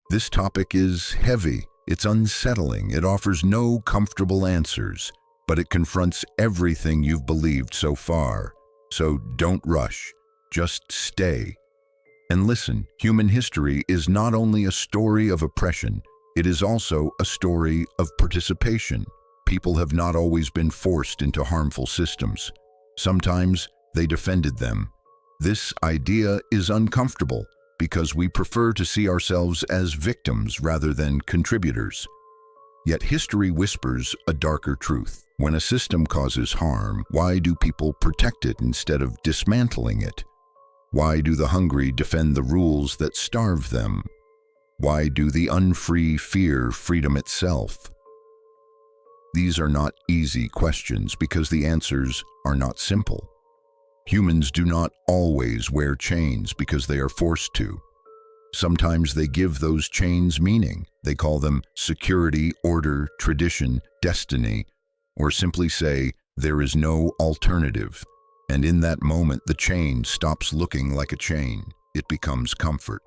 This topic is heavy, it's unsettling, it offers no comfortable answers, but it confronts everything you've believed so far. So don't rush, just stay. And listen, human history is not only a story of oppression, it is also a story of participation. People have not always been forced into harmful systems. Sometimes they defended them. This idea is uncomfortable because we prefer to see ourselves as victims rather than contributors. Yet history whispers a darker truth. When a system causes harm, why do people protect it instead of dismantling it? Why do the hungry defend the rules that starve them? Why do the unfree fear freedom itself? These are not easy questions because the answers are not simple. Humans do not always wear chains because they are forced to. Sometimes they give those chains meaning. They call them security, order, tradition, destiny, or simply say, there is no alternative. And in that moment, the chain stops looking like a chain. It becomes comfort.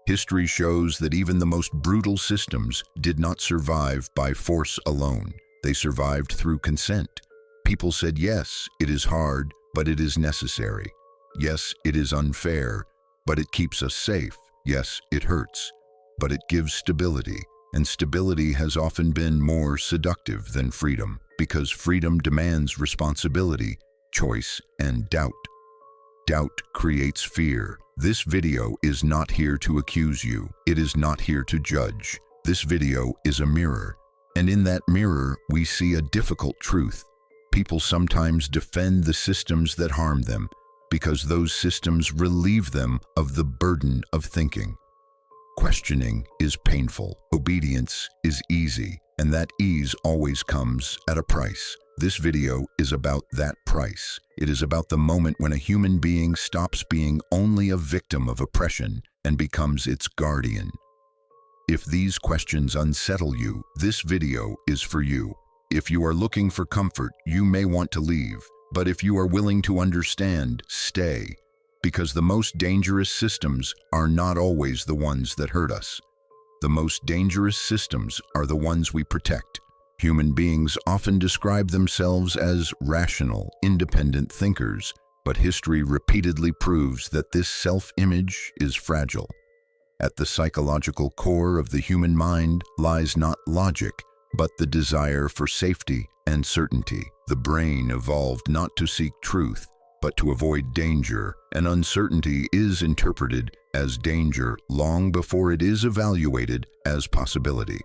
History shows that even the most brutal systems did not survive by force alone. They survived through consent. People said, yes, it is hard, but it is necessary. Yes, it is unfair, but it keeps us safe. Yes, it hurts, but it gives stability. And stability has often been more seductive than freedom, because freedom demands responsibility, choice, and doubt. Doubt creates fear. This video is not here to accuse you. It is not here to judge. This video is a mirror. And in that mirror, we see a difficult truth. People sometimes defend the systems that harm them because those systems relieve them of the burden of thinking. Questioning is painful. Obedience is easy, and that ease always comes at a price. This video is about that price. It is about the moment when a human being stops being only a victim of oppression and becomes its guardian. If these questions unsettle you, this video is for you. If you are looking for comfort, you may want to leave. But if you are willing to understand, stay. Because the most dangerous systems are not always the ones that hurt us. The most dangerous systems are the ones we protect. Human beings often describe themselves as rational, independent thinkers, but history repeatedly proves that this self-image is fragile. At the psychological core of the human mind lies not logic, but the desire for safety and certainty. The brain evolved not to seek truth, but to avoid danger, and uncertainty is interpreted as danger long before it is evaluated as possibility.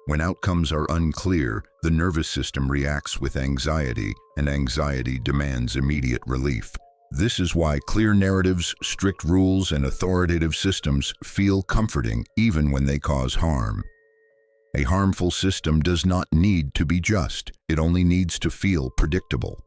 When outcomes are unclear, the nervous system reacts with anxiety, and anxiety demands immediate relief. This is why clear narratives, strict rules, and authoritative systems feel comforting even when they cause harm. A harmful system does not need to be just. It only needs to feel predictable.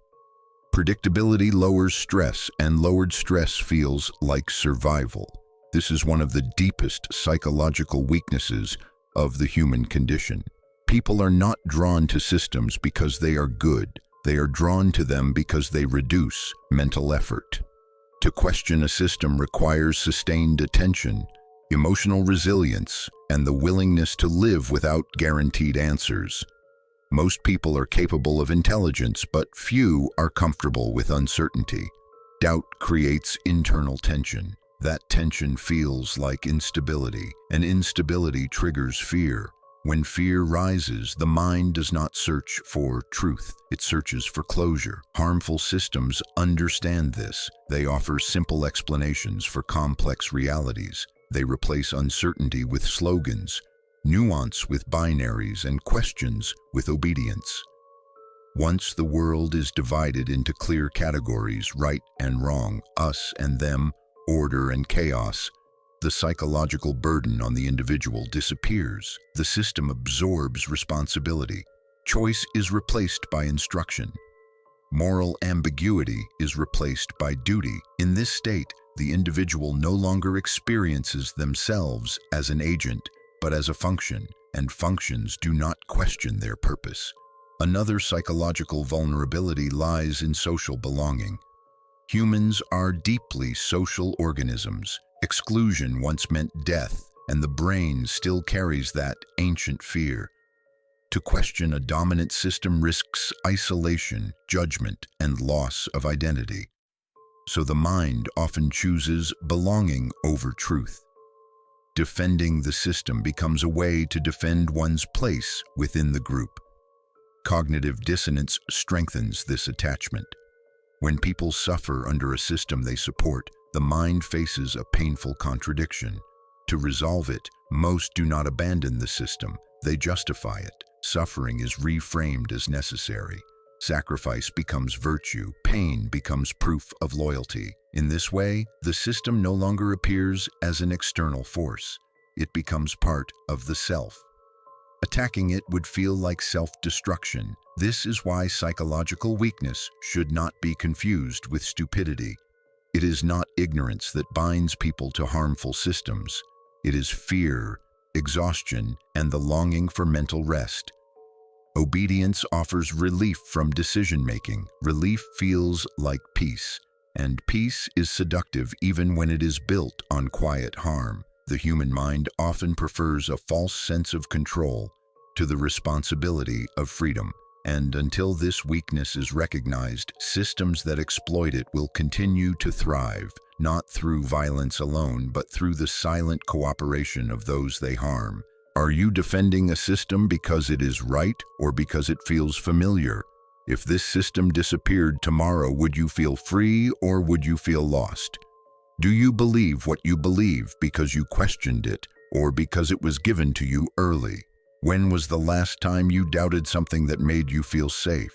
Predictability lowers stress, and lowered stress feels like survival. This is one of the deepest psychological weaknesses of the human condition. People are not drawn to systems because they are good. They are drawn to them because they reduce mental effort. To question a system requires sustained attention, emotional resilience, and the willingness to live without guaranteed answers. Most people are capable of intelligence, but few are comfortable with uncertainty. Doubt creates internal tension. That tension feels like instability, and instability triggers fear. When fear rises, the mind does not search for truth. It searches for closure. Harmful systems understand this. They offer simple explanations for complex realities. They replace uncertainty with slogans, nuance with binaries, and questions with obedience. Once the world is divided into clear categories, right and wrong, us and them, order and chaos, the psychological burden on the individual disappears. The system absorbs responsibility. Choice is replaced by instruction. Moral ambiguity is replaced by duty. In this state, the individual no longer experiences themselves as an agent, but as a function, and functions do not question their purpose. Another psychological vulnerability lies in social belonging. Humans are deeply social organisms. Exclusion once meant death. and the brain still carries that ancient fear. To question a dominant system risks isolation, judgment, and loss of identity. So the mind often chooses belonging over truth. Defending the system becomes a way to defend one's place within the group. Cognitive dissonance strengthens this attachment. When people suffer under a system they support, the mind faces a painful contradiction. To resolve it, most do not abandon the system, they justify it. Suffering is reframed as necessary. Sacrifice becomes virtue, pain becomes proof of loyalty. In this way, the system no longer appears as an external force. It becomes part of the self. Attacking it would feel like self-destruction. This is why psychological weakness should not be confused with stupidity. It is not ignorance that binds people to harmful systems. It is fear, exhaustion, and the longing for mental rest. Obedience offers relief from decision-making. Relief feels like peace, and peace is seductive even when it is built on quiet harm. The human mind often prefers a false sense of control to the responsibility of freedom, and until this weakness is recognized, systems that exploit it will continue to thrive, not through violence alone, but through the silent cooperation of those they harm. Are you defending a system because it is right or because it feels familiar? If this system disappeared tomorrow, would you feel free or would you feel lost? Do you believe what you believe because you questioned it or because it was given to you early? When was the last time you doubted something that made you feel safe?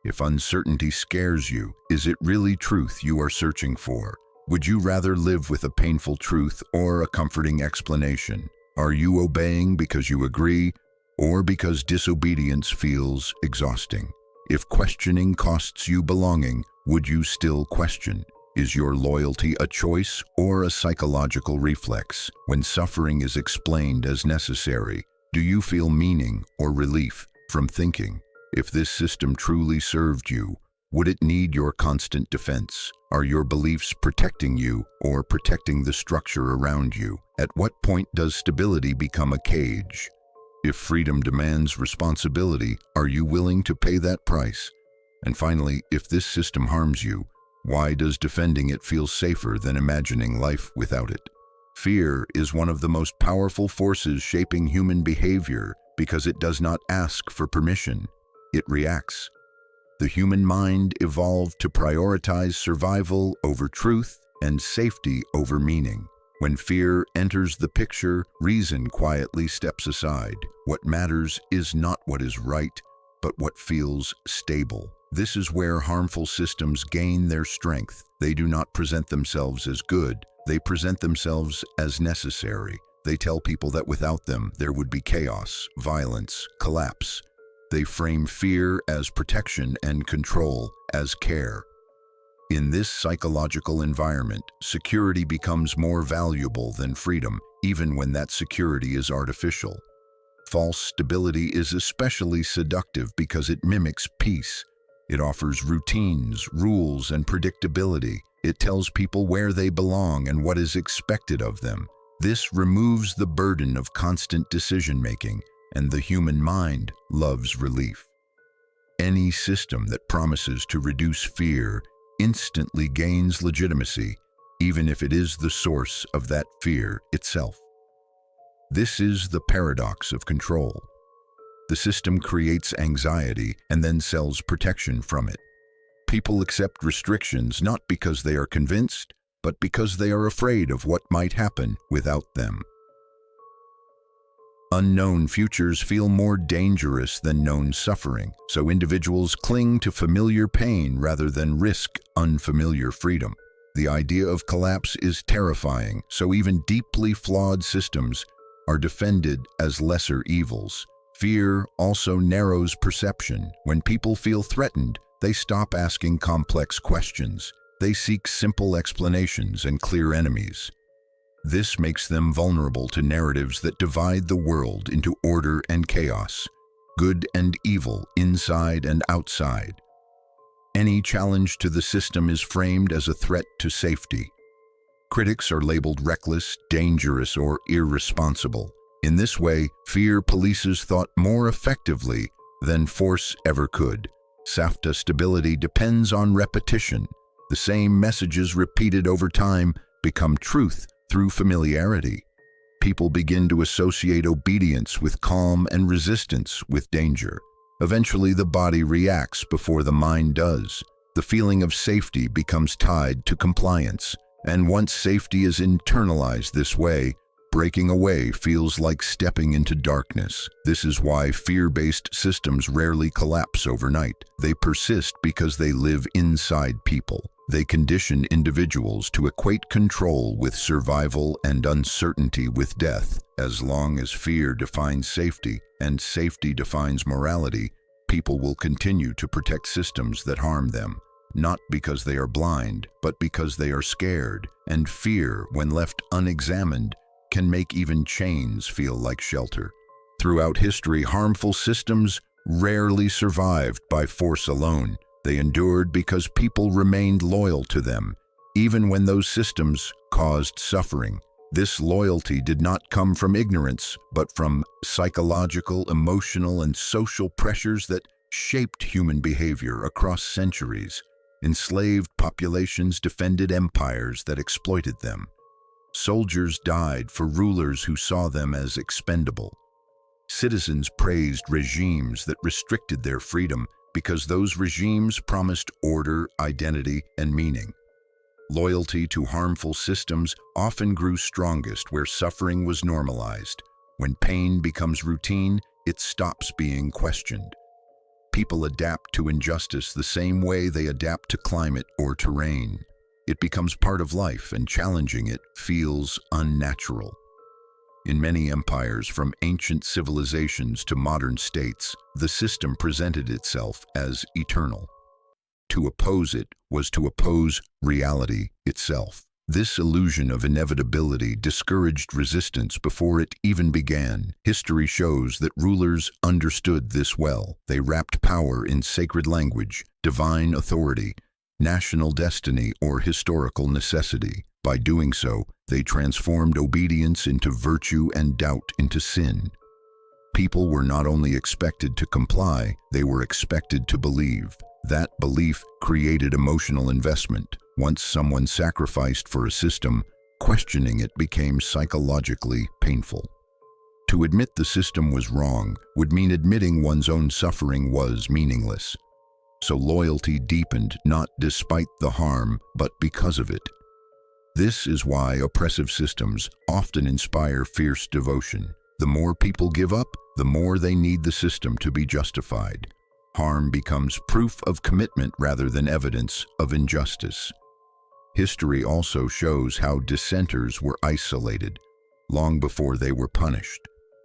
If uncertainty scares you, is it really truth you are searching for? Would you rather live with a painful truth or a comforting explanation? Are you obeying because you agree or because disobedience feels exhausting? If questioning costs you belonging, would you still question? Is your loyalty a choice or a psychological reflex? When suffering is explained as necessary, do you feel meaning or relief from thinking? If this system truly served you, would it need your constant defense? Are your beliefs protecting you or protecting the structure around you? At what point does stability become a cage? If freedom demands responsibility, are you willing to pay that price? And finally, if this system harms you, why does defending it feel safer than imagining life without it? Fear is one of the most powerful forces shaping human behavior because it does not ask for permission. It reacts. The human mind evolved to prioritize survival over truth and safety over meaning. When fear enters the picture, reason quietly steps aside. What matters is not what is right, but what feels stable. This is where harmful systems gain their strength. They do not present themselves as good. They present themselves as necessary. They tell people that without them, there would be chaos, violence, collapse. They frame fear as protection and control as care. In this psychological environment, security becomes more valuable than freedom, even when that security is artificial. False stability is especially seductive because it mimics peace. It offers routines, rules, and predictability. It tells people where they belong and what is expected of them. This removes the burden of constant decision-making, and the human mind loves relief. Any system that promises to reduce fear instantly gains legitimacy, even if it is the source of that fear itself. This is the paradox of control. The system creates anxiety and then sells protection from it. People accept restrictions not because they are convinced, but because they are afraid of what might happen without them. Unknown futures feel more dangerous than known suffering, so individuals cling to familiar pain rather than risk unfamiliar freedom. The idea of collapse is terrifying, so even deeply flawed systems are defended as lesser evils. Fear also narrows perception. When people feel threatened, they stop asking complex questions. They seek simple explanations and clear enemies. This makes them vulnerable to narratives that divide the world into order and chaos, good and evil, inside and outside. Any challenge to the system is framed as a threat to safety. Critics are labeled reckless, dangerous, or irresponsible. In this way, fear polices thought more effectively than force ever could. SAFTA stability depends on repetition. The same messages repeated over time become truth through familiarity. People begin to associate obedience with calm and resistance with danger. Eventually, the body reacts before the mind does. The feeling of safety becomes tied to compliance. And once safety is internalized this way, breaking away feels like stepping into darkness. This is why fear-based systems rarely collapse overnight. They persist because they live inside people. They condition individuals to equate control with survival and uncertainty with death. As long as fear defines safety and safety defines morality, people will continue to protect systems that harm them. Not because they are blind, but because they are scared, and fear, when left unexamined, can make even chains feel like shelter. Throughout history, harmful systems rarely survived by force alone. They endured because people remained loyal to them, even when those systems caused suffering. This loyalty did not come from ignorance, but from psychological, emotional, and social pressures that shaped human behavior across centuries. Enslaved populations defended empires that exploited them. Soldiers died for rulers who saw them as expendable. Citizens praised regimes that restricted their freedom because those regimes promised order, identity, and meaning. Loyalty to harmful systems often grew strongest where suffering was normalized. When pain becomes routine, it stops being questioned. People adapt to injustice the same way they adapt to climate or terrain. It becomes part of life, and challenging it feels unnatural. In many empires, from ancient civilizations to modern states, the system presented itself as eternal. To oppose it was to oppose reality itself. This illusion of inevitability discouraged resistance before it even began. History shows that rulers understood this well. They wrapped power in sacred language, divine authority, national destiny, or historical necessity. By doing so, they transformed obedience into virtue and doubt into sin. People were not only expected to comply, they were expected to believe. That belief created emotional investment. Once someone sacrificed for a system, questioning it became psychologically painful. To admit the system was wrong would mean admitting one's own suffering was meaningless. So loyalty deepened not despite the harm, but because of it. This is why oppressive systems often inspire fierce devotion. The more people give up, the more they need the system to be justified. Harm becomes proof of commitment rather than evidence of injustice. History also shows how dissenters were isolated long before they were punished.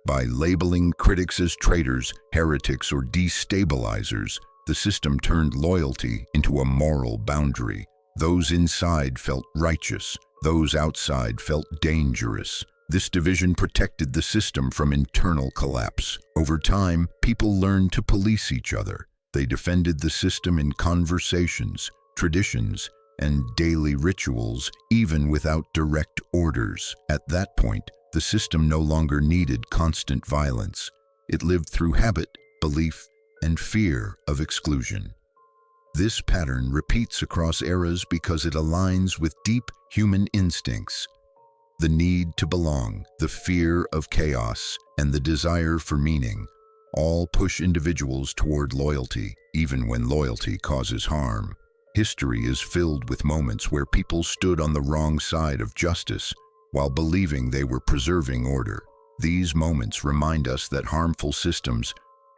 By labeling critics as traitors, heretics, or destabilizers, the system turned loyalty into a moral boundary. Those inside felt righteous, those outside felt dangerous. This division protected the system from internal collapse. Over time, people learned to police each other. They defended the system in conversations, traditions, and daily rituals, even without direct orders. At that point, the system no longer needed constant violence. It lived through habit, belief, and fear of exclusion. This pattern repeats across eras because it aligns with deep human instincts. The need to belong, the fear of chaos, and the desire for meaning all push individuals toward loyalty, even when loyalty causes harm. History is filled with moments where people stood on the wrong side of justice while believing they were preserving order. These moments remind us that harmful systems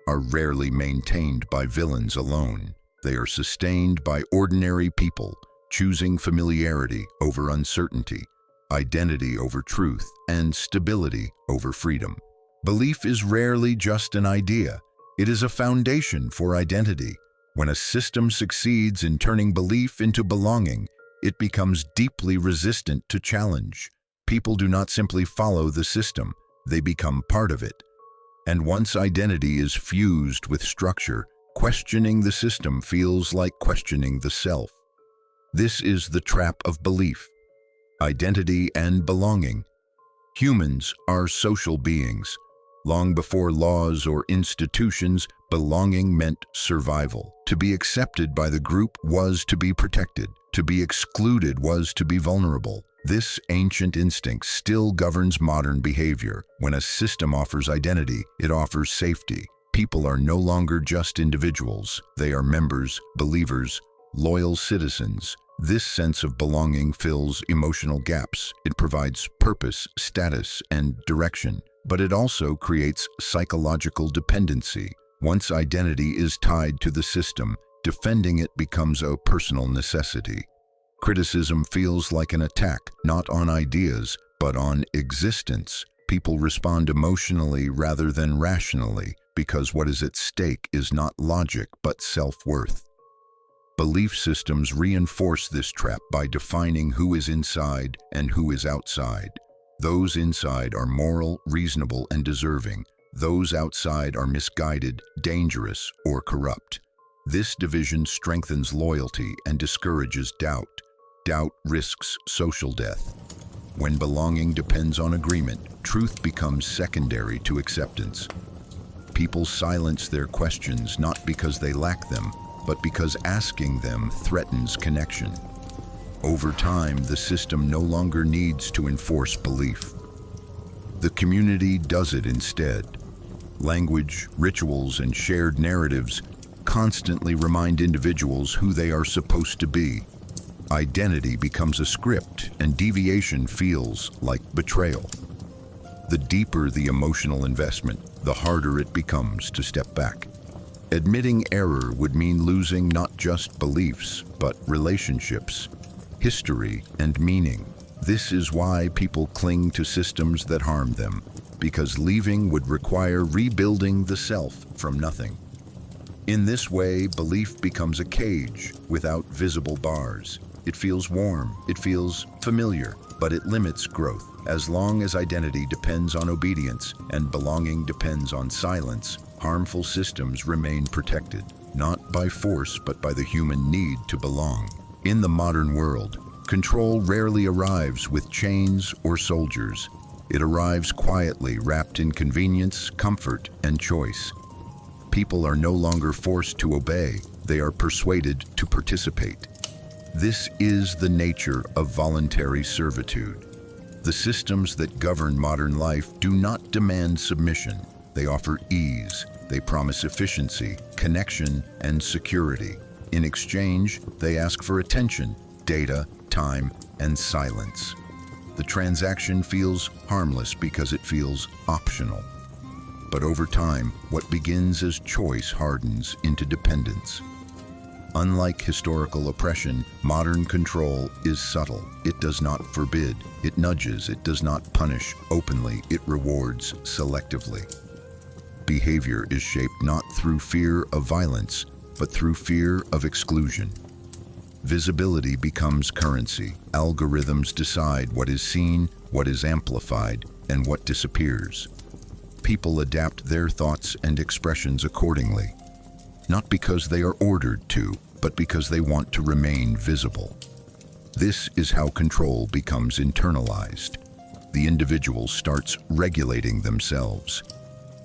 are rarely maintained by villains alone. They are sustained by ordinary people, choosing familiarity over uncertainty, identity over truth, and stability over freedom. Belief is rarely just an idea. It is a foundation for identity. When a system succeeds in turning belief into belonging, it becomes deeply resistant to challenge. People do not simply follow the system, they become part of it. And once identity is fused with structure, questioning the system feels like questioning the self. This is the trap of belief. Identity and belonging. Humans are social beings. Long before laws or institutions, belonging meant survival. To be accepted by the group was to be protected. To be excluded was to be vulnerable. This ancient instinct still governs modern behavior. When a system offers identity, it offers safety. People are no longer just individuals. They are members, believers, loyal citizens. This sense of belonging fills emotional gaps. It provides purpose, status, and direction. But it also creates psychological dependency. Once identity is tied to the system, defending it becomes a personal necessity. Criticism feels like an attack, not on ideas, but on existence. People respond emotionally rather than rationally, because what is at stake is not logic, but self-worth. Belief systems reinforce this trap by defining who is inside and who is outside. Those inside are moral, reasonable, and deserving. Those outside are misguided, dangerous, or corrupt. This division strengthens loyalty and discourages doubt. Doubt risks social death. When belonging depends on agreement, truth becomes secondary to acceptance. People silence their questions not because they lack them, but because asking them threatens connection. Over time, the system no longer needs to enforce belief. The community does it instead. Language, rituals, and shared narratives constantly remind individuals who they are supposed to be. Identity becomes a script, and deviation feels like betrayal. The deeper the emotional investment, the harder it becomes to step back. Admitting error would mean losing not just beliefs, but relationships, history, and meaning. This is why people cling to systems that harm them, because leaving would require rebuilding the self from nothing. In this way, belief becomes a cage without visible bars. It feels warm, it feels familiar, but it limits growth. As long as identity depends on obedience and belonging depends on silence, harmful systems remain protected, not by force but by the human need to belong. In the modern world, control rarely arrives with chains or soldiers. It arrives quietly, wrapped in convenience, comfort, and choice. People are no longer forced to obey, they are persuaded to participate. This is the nature of voluntary servitude. The systems that govern modern life do not demand submission. They offer ease. They promise efficiency, connection, and security. In exchange, they ask for attention, data, time, and silence. The transaction feels harmless because it feels optional. But over time, what begins as choice hardens into dependence. Unlike historical oppression, modern control is subtle. It does not forbid, it nudges, it does not punish openly, it rewards selectively. Behavior is shaped not through fear of violence, but through fear of exclusion. Visibility becomes currency. Algorithms decide what is seen, what is amplified, and what disappears. People adapt their thoughts and expressions accordingly. Not because they are ordered to, but because they want to remain visible. This is how control becomes internalized. The individual starts regulating themselves.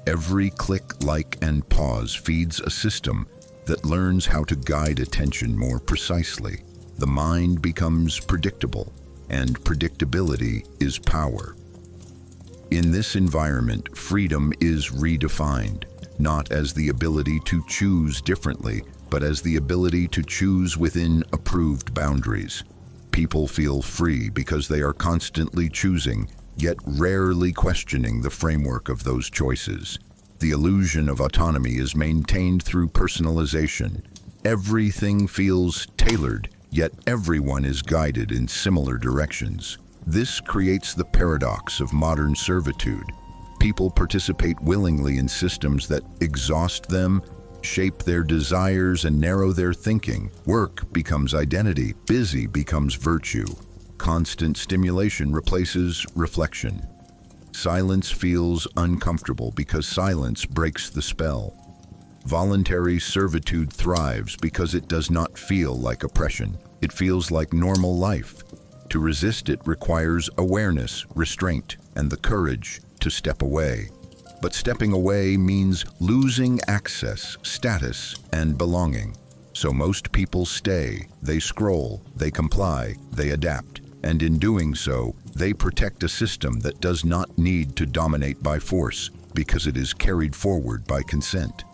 Every click, like, and pause feeds a system that learns how to guide attention more precisely. The mind becomes predictable, and predictability is power. In this environment, freedom is redefined, not as the ability to choose differently, but as the ability to choose within approved boundaries. People feel free because they are constantly choosing, yet rarely questioning the framework of those choices. The illusion of autonomy is maintained through personalization. Everything feels tailored, yet everyone is guided in similar directions. This creates the paradox of modern servitude. People participate willingly in systems that exhaust them, shape their desires, and narrow their thinking. Work becomes identity, busy becomes virtue. Constant stimulation replaces reflection. Silence feels uncomfortable because silence breaks the spell. Voluntary servitude thrives because it does not feel like oppression. It feels like normal life. To resist it requires awareness, restraint, and the courage to step away. But stepping away means losing access, status, and belonging. So most people stay, they scroll, they comply, they adapt, and in doing so, they protect a system that does not need to dominate by force because it is carried forward by consent.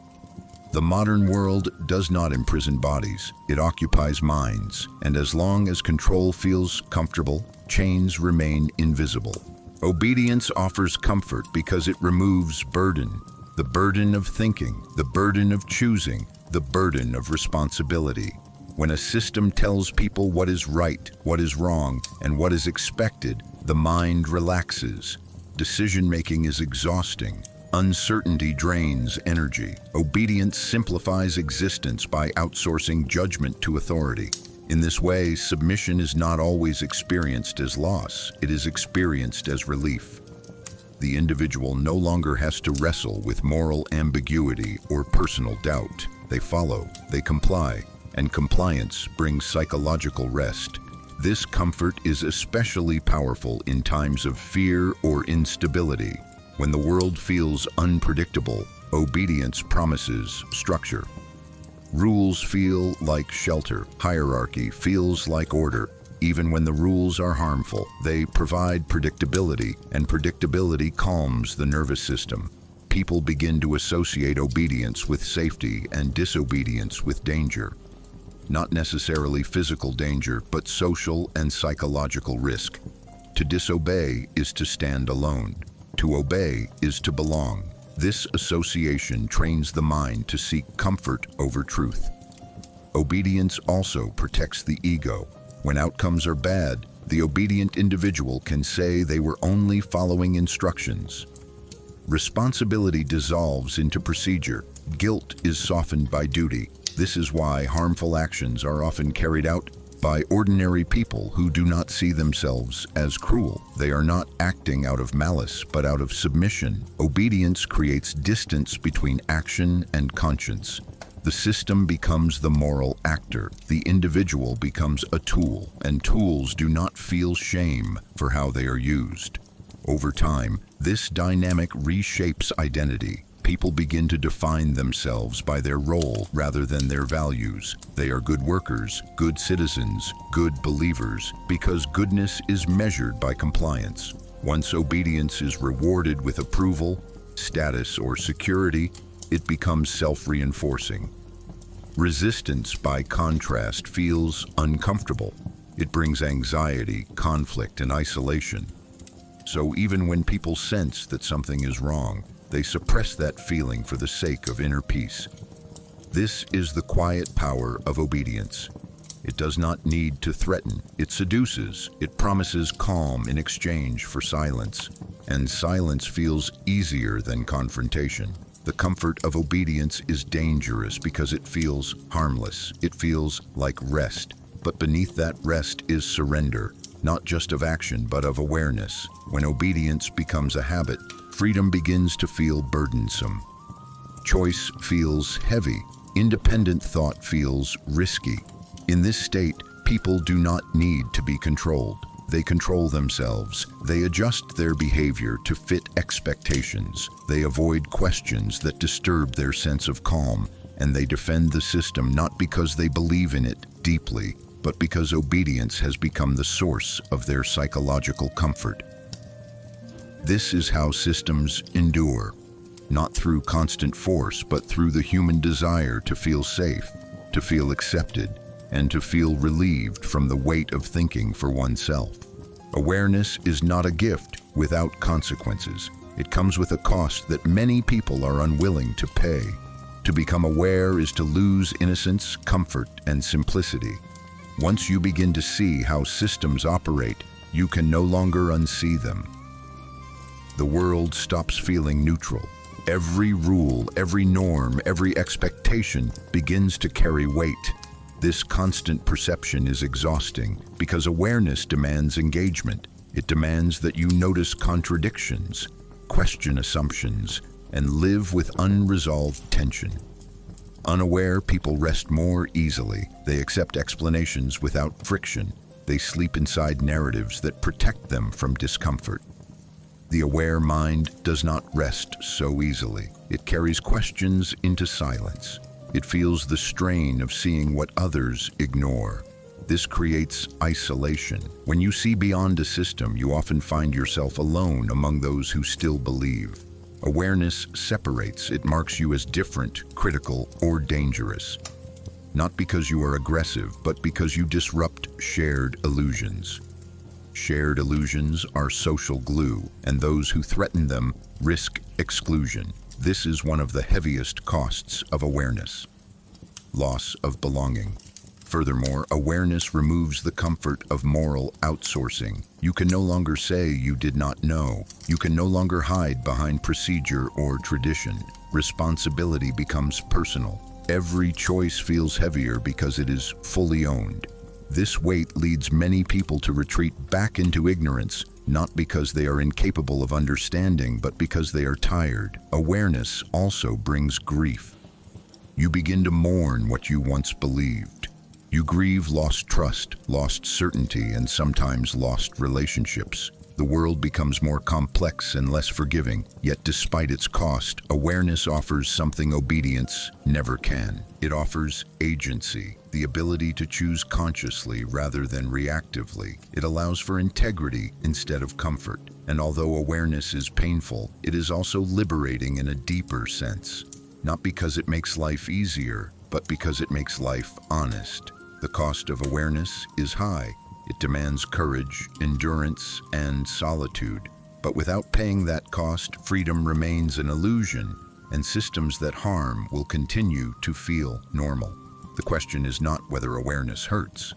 The modern world does not imprison bodies, it occupies minds, and as long as control feels comfortable, chains remain invisible. Obedience offers comfort because it removes burden, the burden of thinking, the burden of choosing, the burden of responsibility. When a system tells people what is right, what is wrong, and what is expected, the mind relaxes. Decision-making is exhausting. Uncertainty drains energy. Obedience simplifies existence by outsourcing judgment to authority. In this way, submission is not always experienced as loss, it is experienced as relief. The individual no longer has to wrestle with moral ambiguity or personal doubt. They follow, they comply, and compliance brings psychological rest. This comfort is especially powerful in times of fear or instability. When the world feels unpredictable, obedience promises structure. Rules feel like shelter. Hierarchy feels like order. Even when the rules are harmful, they provide predictability, and predictability calms the nervous system. People begin to associate obedience with safety and disobedience with danger. Not necessarily physical danger, but social and psychological risk. To disobey is to stand alone. To obey is to belong. This association trains the mind to seek comfort over truth. Obedience also protects the ego. When outcomes are bad, the obedient individual can say they were only following instructions. Responsibility dissolves into procedure. Guilt is softened by duty. This is why harmful actions are often carried out by ordinary people who do not see themselves as cruel. They are not acting out of malice, but out of submission. Obedience creates distance between action and conscience. The system becomes the moral actor. The individual becomes a tool, and tools do not feel shame for how they are used. Over time, this dynamic reshapes identity. People begin to define themselves by their role rather than their values. They are good workers, good citizens, good believers, because goodness is measured by compliance. Once obedience is rewarded with approval, status, or security, it becomes self-reinforcing. Resistance, by contrast, feels uncomfortable. It brings anxiety, conflict, and isolation. So even when people sense that something is wrong, they suppress that feeling for the sake of inner peace. This is the quiet power of obedience. It does not need to threaten. It seduces. It promises calm in exchange for silence. And silence feels easier than confrontation. The comfort of obedience is dangerous because it feels harmless. It feels like rest. But beneath that rest is surrender, not just of action, but of awareness. When obedience becomes a habit, freedom begins to feel burdensome. Choice feels heavy. Independent thought feels risky. In this state, people do not need to be controlled. They control themselves. They adjust their behavior to fit expectations. They avoid questions that disturb their sense of calm, and they defend the system not because they believe in it deeply, but because obedience has become the source of their psychological comfort. This is how systems endure, not through constant force, but through the human desire to feel safe, to feel accepted, and to feel relieved from the weight of thinking for oneself. Awareness is not a gift without consequences. It comes with a cost that many people are unwilling to pay. To become aware is to lose innocence, comfort, and simplicity. Once you begin to see how systems operate, you can no longer unsee them. The world stops feeling neutral. Every rule, every norm, every expectation begins to carry weight. This constant perception is exhausting because awareness demands engagement. It demands that you notice contradictions, question assumptions, and live with unresolved tension. Unaware people rest more easily. They accept explanations without friction. They sleep inside narratives that protect them from discomfort. The aware mind does not rest so easily. It carries questions into silence. It feels the strain of seeing what others ignore. This creates isolation. When you see beyond a system, you often find yourself alone among those who still believe. Awareness separates. It marks you as different, critical, or dangerous. Not because you are aggressive, but because you disrupt shared illusions. Shared illusions are social glue, and those who threaten them risk exclusion. This is one of the heaviest costs of awareness. Loss of belonging. Furthermore, awareness removes the comfort of moral outsourcing. You can no longer say you did not know. You can no longer hide behind procedure or tradition. Responsibility becomes personal. Every choice feels heavier because it is fully owned. This weight leads many people to retreat back into ignorance, not because they are incapable of understanding, but because they are tired. Awareness also brings grief. You begin to mourn what you once believed. You grieve lost trust, lost certainty, and sometimes lost relationships. The world becomes more complex and less forgiving, yet despite its cost, awareness offers something obedience never can. It offers agency, the ability to choose consciously rather than reactively. It allows for integrity instead of comfort. And although awareness is painful, it is also liberating in a deeper sense. Not because it makes life easier, but because it makes life honest. The cost of awareness is high. It demands courage, endurance, and solitude. But without paying that cost, freedom remains an illusion, and systems that harm will continue to feel normal. The question is not whether awareness hurts.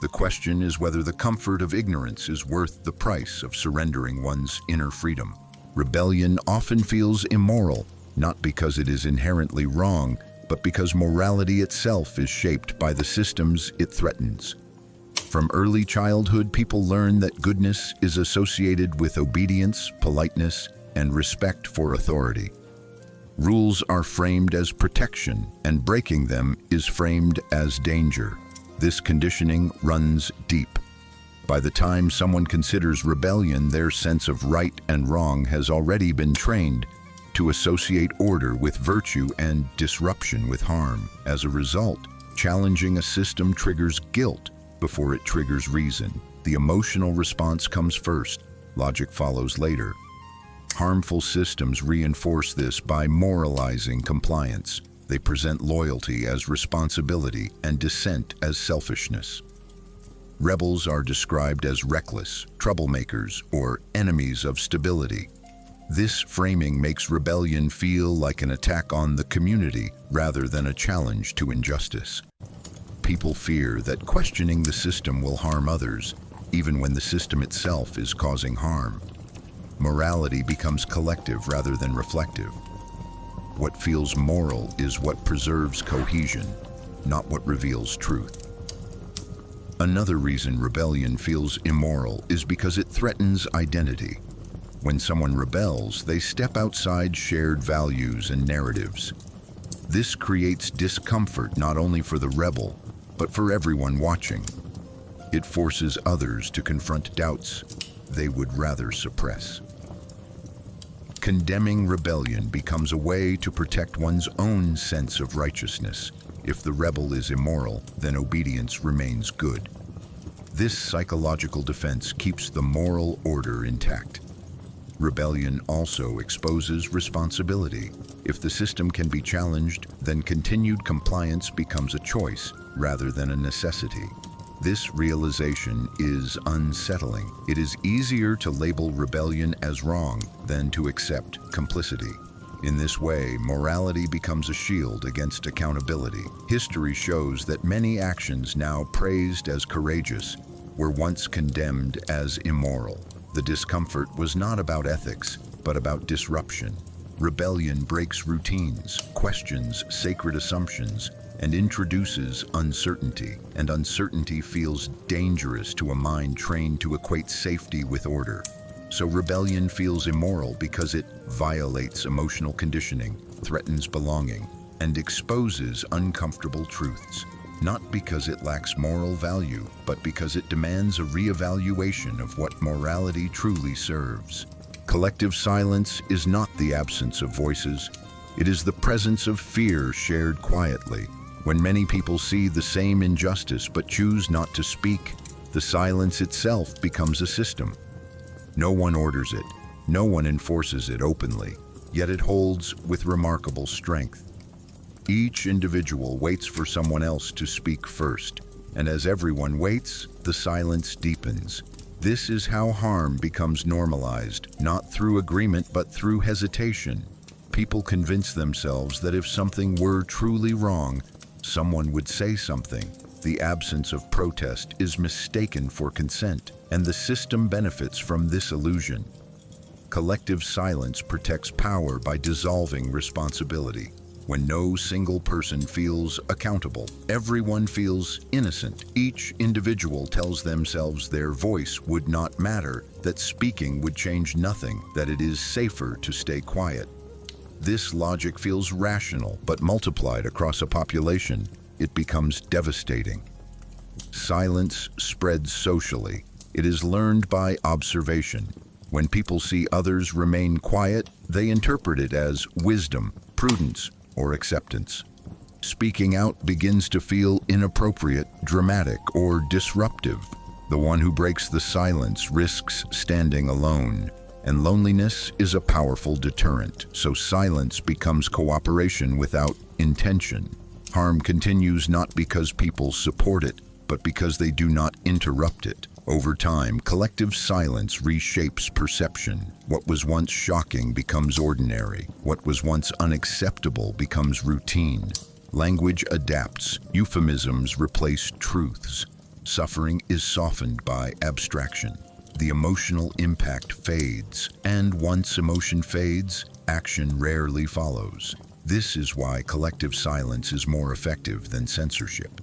The question is whether the comfort of ignorance is worth the price of surrendering one's inner freedom. Rebellion often feels immoral, not because it is inherently wrong, but because morality itself is shaped by the systems it threatens. From early childhood, people learn that goodness is associated with obedience, politeness, and respect for authority. Rules are framed as protection, and breaking them is framed as danger. This conditioning runs deep. By the time someone considers rebellion, their sense of right and wrong has already been trained to associate order with virtue and disruption with harm. As a result, challenging a system triggers guilt before it triggers reason. The emotional response comes first, logic follows later. Harmful systems reinforce this by moralizing compliance. They present loyalty as responsibility and dissent as selfishness. Rebels are described as reckless, troublemakers, or enemies of stability. This framing makes rebellion feel like an attack on the community rather than a challenge to injustice. People fear that questioning the system will harm others, even when the system itself is causing harm. Morality becomes collective rather than reflective. What feels moral is what preserves cohesion, not what reveals truth. Another reason rebellion feels immoral is because it threatens identity. When someone rebels, they step outside shared values and narratives. This creates discomfort not only for the rebel, but for everyone watching. It forces others to confront doubts they would rather suppress. Condemning rebellion becomes a way to protect one's own sense of righteousness. If the rebel is immoral, then obedience remains good. This psychological defense keeps the moral order intact. Rebellion also exposes responsibility. If the system can be challenged, then continued compliance becomes a choice rather than a necessity. This realization is unsettling. It is easier to label rebellion as wrong than to accept complicity. In this way, morality becomes a shield against accountability. History shows that many actions now praised as courageous were once condemned as immoral. The discomfort was not about ethics, but about disruption. Rebellion breaks routines, questions sacred assumptions, and introduces uncertainty. And uncertainty feels dangerous to a mind trained to equate safety with order. So rebellion feels immoral because it violates emotional conditioning, threatens belonging, and exposes uncomfortable truths. not because it lacks moral value, but because it demands a reevaluation of what morality truly serves. Collective silence is not the absence of voices. It is the presence of fear shared quietly. When many people see the same injustice but choose not to speak, the silence itself becomes a system. No one orders it, no one enforces it openly, yet it holds with remarkable strength. Each individual waits for someone else to speak first, and as everyone waits, the silence deepens. This is how harm becomes normalized, not through agreement but through hesitation. People convince themselves that if something were truly wrong, someone would say something. The absence of protest is mistaken for consent, and the system benefits from this illusion. Collective silence protects power by dissolving responsibility. When no single person feels accountable, everyone feels innocent. Each individual tells themselves their voice would not matter, that speaking would change nothing, that it is safer to stay quiet. This logic feels rational, but multiplied across a population, it becomes devastating. Silence spreads socially. It is learned by observation. When people see others remain quiet, they interpret it as wisdom, prudence, or acceptance. Speaking out begins to feel inappropriate, dramatic, or disruptive. The one who breaks the silence risks standing alone, and loneliness is a powerful deterrent, so silence becomes cooperation without intention. Harm continues not because people support it, but because they do not interrupt it. Over time, collective silence reshapes perception. What was once shocking becomes ordinary. What was once unacceptable becomes routine. Language adapts. Euphemisms replace truths. Suffering is softened by abstraction. The emotional impact fades, and once emotion fades, action rarely follows. This is why collective silence is more effective than censorship.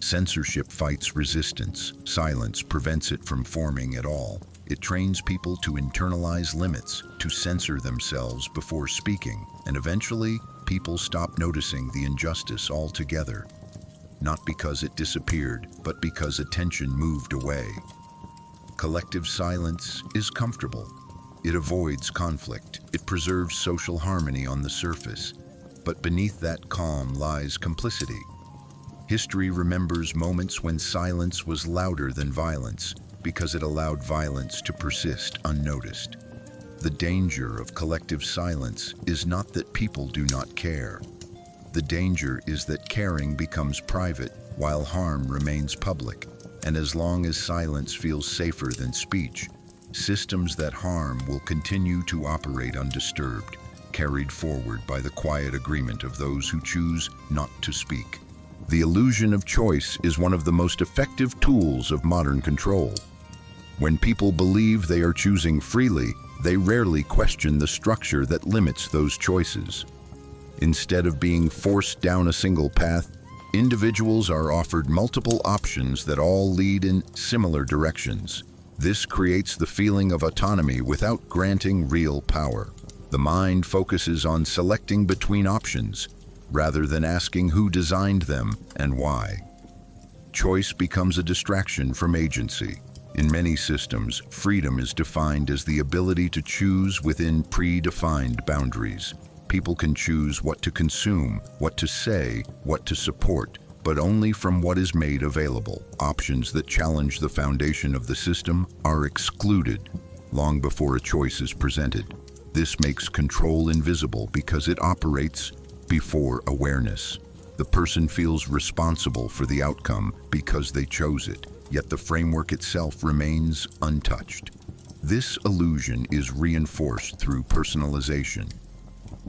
Censorship fights resistance. Silence prevents it from forming at all. It trains people to internalize limits, to censor themselves before speaking, and eventually, people stop noticing the injustice altogether. Not because it disappeared, but because attention moved away. Collective silence is comfortable. It avoids conflict. It preserves social harmony on the surface. But beneath that calm lies complicity. History remembers moments when silence was louder than violence because it allowed violence to persist unnoticed. The danger of collective silence is not that people do not care. The danger is that caring becomes private while harm remains public. And as long as silence feels safer than speech, systems that harm will continue to operate undisturbed, carried forward by the quiet agreement of those who choose not to speak. The illusion of choice is one of the most effective tools of modern control. When people believe they are choosing freely, they rarely question the structure that limits those choices. Instead of being forced down a single path, individuals are offered multiple options that all lead in similar directions. This creates the feeling of autonomy without granting real power. The mind focuses on selecting between options, rather than asking who designed them and why. Choice becomes a distraction from agency. In many systems, freedom is defined as the ability to choose within predefined boundaries. People can choose what to consume, what to say, what to support, but only from what is made available. Options that challenge the foundation of the system are excluded long before a choice is presented. This makes control invisible because it operates before awareness. The person feels responsible for the outcome because they chose it, yet the framework itself remains untouched. This illusion is reinforced through personalization.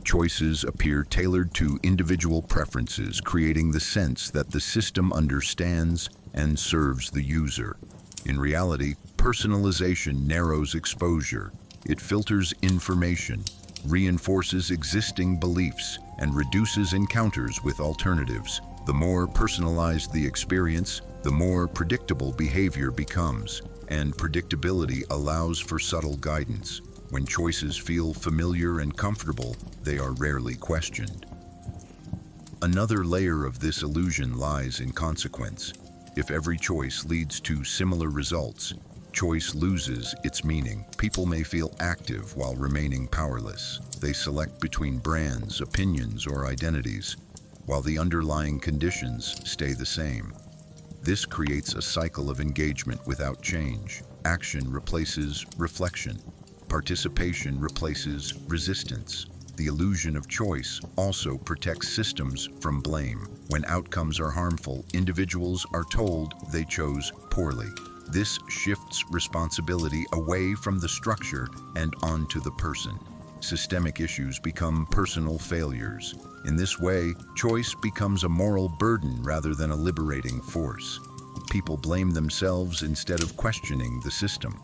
Choices appear tailored to individual preferences, creating the sense that the system understands and serves the user. In reality, personalization narrows exposure. It filters information, reinforces existing beliefs, and reduces encounters with alternatives. The more personalized the experience, the more predictable behavior becomes, and predictability allows for subtle guidance. When choices feel familiar and comfortable, they are rarely questioned. Another layer of this illusion lies in consequence. If every choice leads to similar results, choice loses its meaning. People may feel active while remaining powerless. They select between brands, opinions, or identities, while the underlying conditions stay the same. This creates a cycle of engagement without change. Action replaces reflection. Participation replaces resistance. The illusion of choice also protects systems from blame. When outcomes are harmful, individuals are told they chose poorly. This shifts responsibility away from the structure and onto the person. Systemic issues become personal failures. In this way, choice becomes a moral burden rather than a liberating force. People blame themselves instead of questioning the system.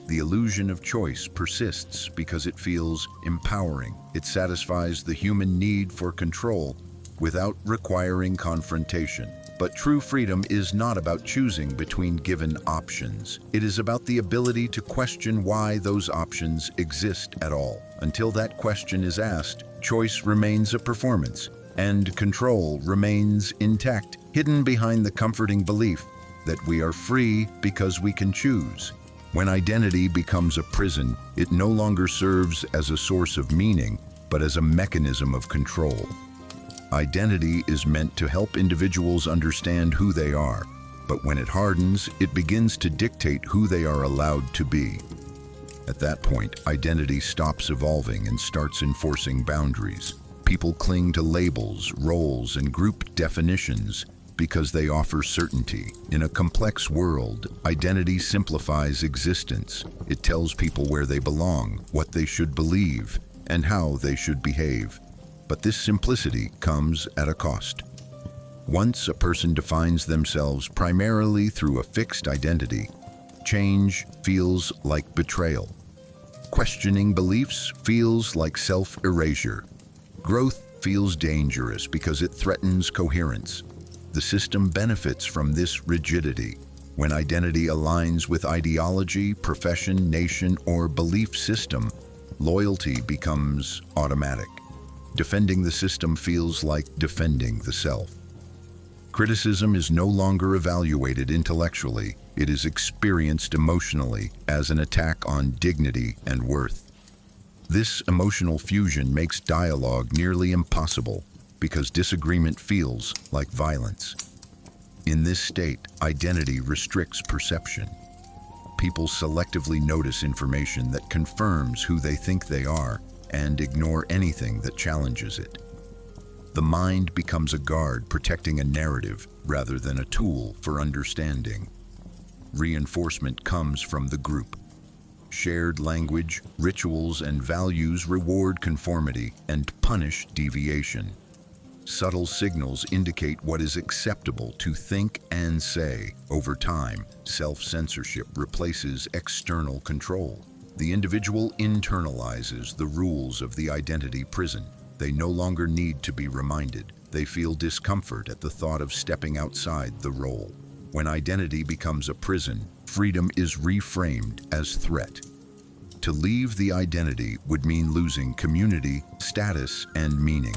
The illusion of choice persists because it feels empowering. It satisfies the human need for control without requiring confrontation. But true freedom is not about choosing between given options. It is about the ability to question why those options exist at all. Until that question is asked, choice remains a performance, and control remains intact, hidden behind the comforting belief that we are free because we can choose. When identity becomes a prison, it no longer serves as a source of meaning, but as a mechanism of control. Identity is meant to help individuals understand who they are, but when it hardens, it begins to dictate who they are allowed to be. At that point, identity stops evolving and starts enforcing boundaries. People cling to labels, roles, and group definitions because they offer certainty. In a complex world, identity simplifies existence. It tells people where they belong, what they should believe, and how they should behave. But this simplicity comes at a cost. Once a person defines themselves primarily through a fixed identity, change feels like betrayal. Questioning beliefs feels like self-erasure. Growth feels dangerous because it threatens coherence. The system benefits from this rigidity. When identity aligns with ideology, profession, nation, or belief system, loyalty becomes automatic. Defending the system feels like defending the self. Criticism is no longer evaluated intellectually. It is experienced emotionally as an attack on dignity and worth. This emotional fusion makes dialogue nearly impossible because disagreement feels like violence. In this state, identity restricts perception. People selectively notice information that confirms who they think they are and ignore anything that challenges it. The mind becomes a guard protecting a narrative rather than a tool for understanding. Reinforcement comes from the group. Shared language, rituals, and values reward conformity and punish deviation. Subtle signals indicate what is acceptable to think and say. Over time, self-censorship replaces external control. The individual internalizes the rules of the identity prison. They no longer need to be reminded. They feel discomfort at the thought of stepping outside the role. When identity becomes a prison, freedom is reframed as threat. To leave the identity would mean losing community, status, and meaning.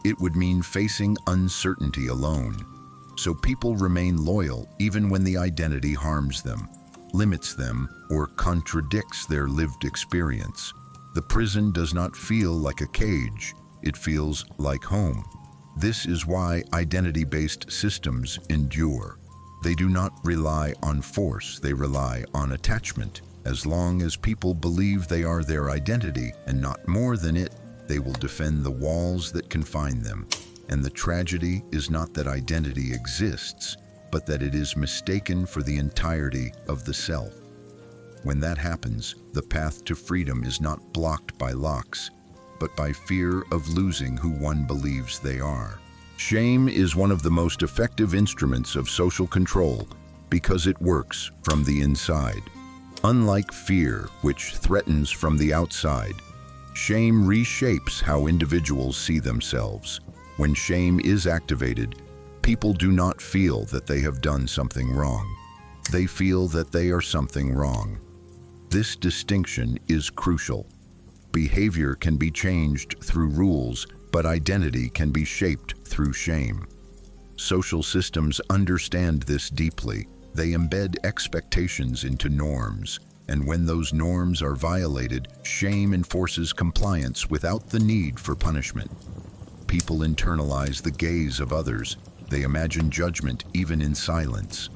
It would mean facing uncertainty alone. So people remain loyal even when the identity harms them, limits them, or contradicts their lived experience. The prison does not feel like a cage. It feels like home. This is why identity-based systems endure. They do not rely on force, they rely on attachment. As long as people believe they are their identity and not more than it, they will defend the walls that confine them. And the tragedy is not that identity exists, but that it is mistaken for the entirety of the self. When that happens, the path to freedom is not blocked by locks, but by fear of losing who one believes they are. Shame is one of the most effective instruments of social control because it works from the inside. Unlike fear, which threatens from the outside, shame reshapes how individuals see themselves. When shame is activated, people do not feel that they have done something wrong. They feel that they are something wrong. This distinction is crucial. Behavior can be changed through rules, but identity can be shaped through shame. Social systems understand this deeply. They embed expectations into norms, and when those norms are violated, shame enforces compliance without the need for punishment. People internalize the gaze of others. They imagine judgment even in silence.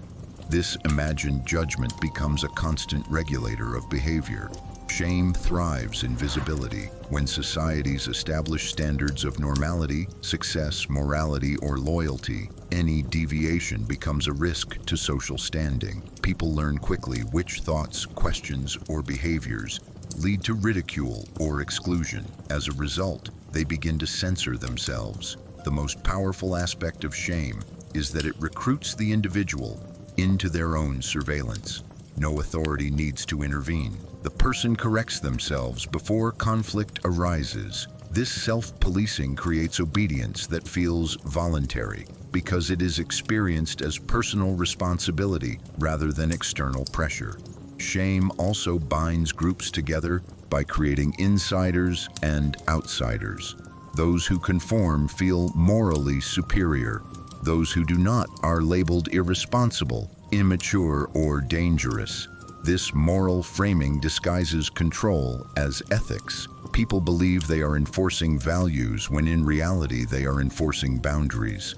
This imagined judgment becomes a constant regulator of behavior. Shame thrives in visibility. When societies establish standards of normality, success, morality, or loyalty, any deviation becomes a risk to social standing. People learn quickly which thoughts, questions, or behaviors lead to ridicule or exclusion. As a result, they begin to censor themselves. The most powerful aspect of shame is that it recruits the individual into their own surveillance. No authority needs to intervene. The person corrects themselves before conflict arises. This self-policing creates obedience that feels voluntary because it is experienced as personal responsibility rather than external pressure. Shame also binds groups together by creating insiders and outsiders. Those who conform feel morally superior. Those who do not are labeled irresponsible, immature, or dangerous. This moral framing disguises control as ethics. People believe they are enforcing values when in reality they are enforcing boundaries.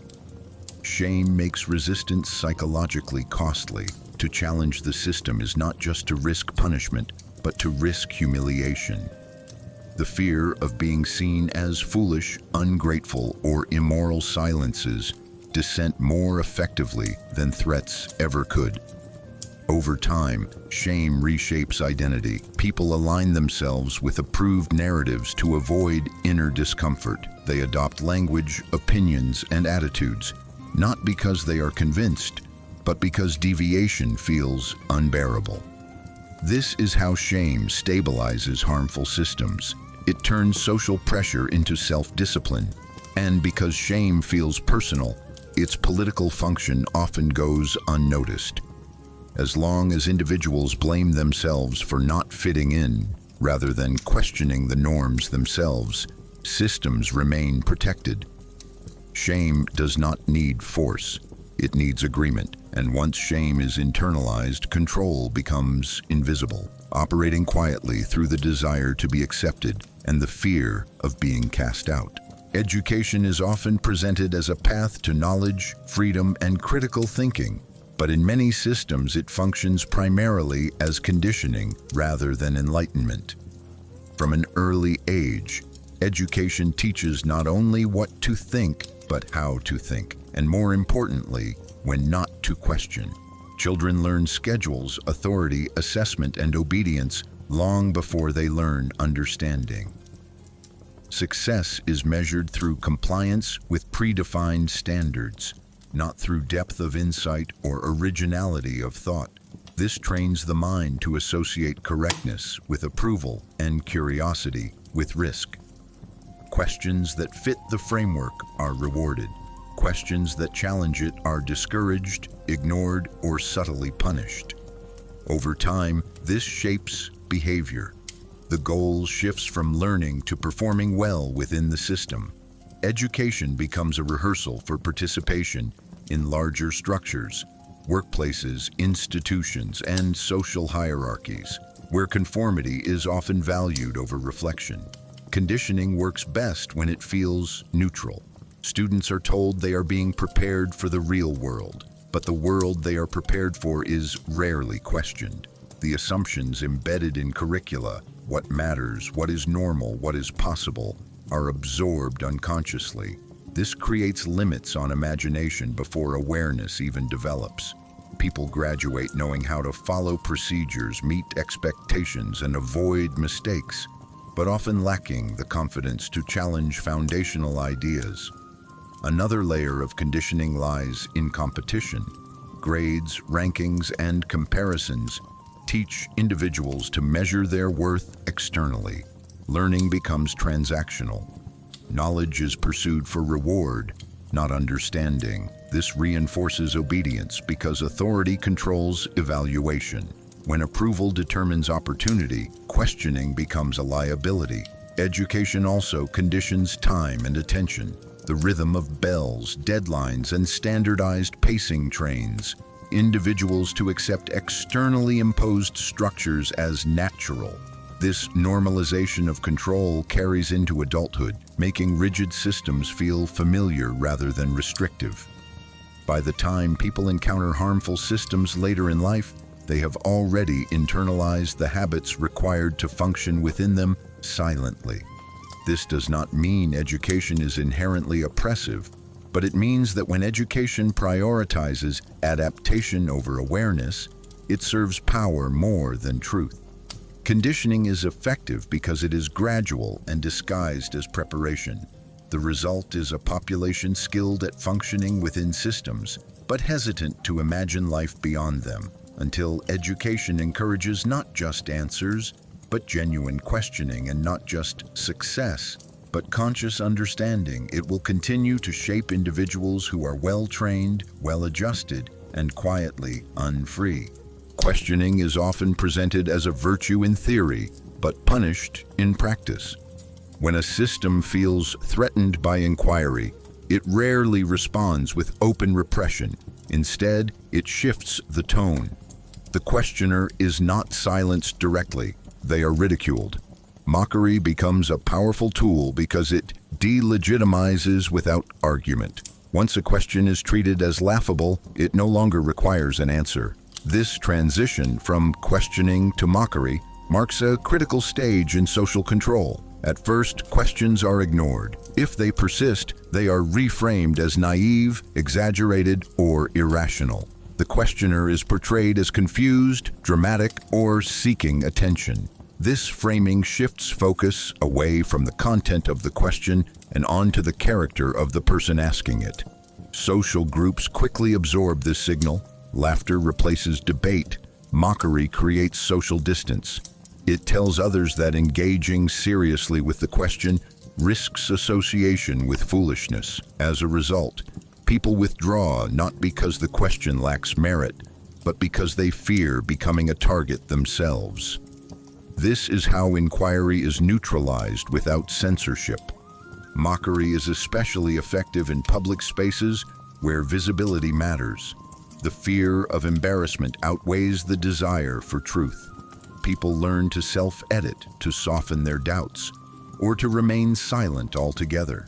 Shame makes resistance psychologically costly. To challenge the system is not just to risk punishment, but to risk humiliation. The fear of being seen as foolish, ungrateful, or immoral silences dissent more effectively than threats ever could. Over time, shame reshapes identity. People align themselves with approved narratives to avoid inner discomfort. They adopt language, opinions, and attitudes, not because they are convinced, but because deviation feels unbearable. This is how shame stabilizes harmful systems. It turns social pressure into self-discipline. And because shame feels personal, its political function often goes unnoticed. As long as individuals blame themselves for not fitting in, rather than questioning the norms themselves, systems remain protected. Shame does not need force. It needs agreement. And once shame is internalized, control becomes invisible, operating quietly through the desire to be accepted and the fear of being cast out. Education is often presented as a path to knowledge, freedom, and critical thinking, but in many systems it functions primarily as conditioning rather than enlightenment. From an early age, education teaches not only what to think, but how to think, and more importantly, when not to question. Children learn schedules, authority, assessment, and obedience long before they learn understanding. Success is measured through compliance with predefined standards, not through depth of insight or originality of thought. This trains the mind to associate correctness with approval and curiosity with risk. Questions that fit the framework are rewarded. Questions that challenge it are discouraged, ignored, or subtly punished. Over time, this shapes behavior. The goal shifts from learning to performing well within the system. Education becomes a rehearsal for participation in larger structures, workplaces, institutions, and social hierarchies, where conformity is often valued over reflection. Conditioning works best when it feels neutral. Students are told they are being prepared for the real world, but the world they are prepared for is rarely questioned. The assumptions embedded in curricula, what matters, what is normal, what is possible, are absorbed unconsciously. This creates limits on imagination before awareness even develops. People graduate knowing how to follow procedures, meet expectations, and avoid mistakes, but often lacking the confidence to challenge foundational ideas. Another layer of conditioning lies in competition. Grades, rankings, and comparisons teach individuals to measure their worth externally. Learning becomes transactional. Knowledge is pursued for reward, not understanding. This reinforces obedience because authority controls evaluation. When approval determines opportunity, questioning becomes a liability. Education also conditions time and attention. The rhythm of bells, deadlines, and standardized pacing trains individuals to accept externally imposed structures as natural. This normalization of control carries into adulthood, making rigid systems feel familiar rather than restrictive. By the time people encounter harmful systems later in life, they have already internalized the habits required to function within them silently. This does not mean education is inherently oppressive, but it means that when education prioritizes adaptation over awareness, it serves power more than truth. Conditioning is effective because it is gradual and disguised as preparation. The result is a population skilled at functioning within systems, but hesitant to imagine life beyond them, until education encourages not just answers, but genuine questioning, and not just success, but conscious understanding. It will continue to shape individuals who are well-trained, well-adjusted, and quietly unfree. Questioning is often presented as a virtue in theory, but punished in practice. When a system feels threatened by inquiry, it rarely responds with open repression. Instead, it shifts the tone. The questioner is not silenced directly, they are ridiculed. Mockery becomes a powerful tool because it delegitimizes without argument. Once a question is treated as laughable, it no longer requires an answer. This transition from questioning to mockery marks a critical stage in social control. At first, questions are ignored. If they persist, they are reframed as naive, exaggerated, or irrational. The questioner is portrayed as confused, dramatic, or seeking attention. This framing shifts focus away from the content of the question and onto the character of the person asking it. Social groups quickly absorb this signal. Laughter replaces debate. Mockery creates social distance. It tells others that engaging seriously with the question risks association with foolishness. As a result, people withdraw not because the question lacks merit, but because they fear becoming a target themselves. This is how inquiry is neutralized without censorship. Mockery is especially effective in public spaces where visibility matters. The fear of embarrassment outweighs the desire for truth. People learn to self-edit, to soften their doubts, or to remain silent altogether.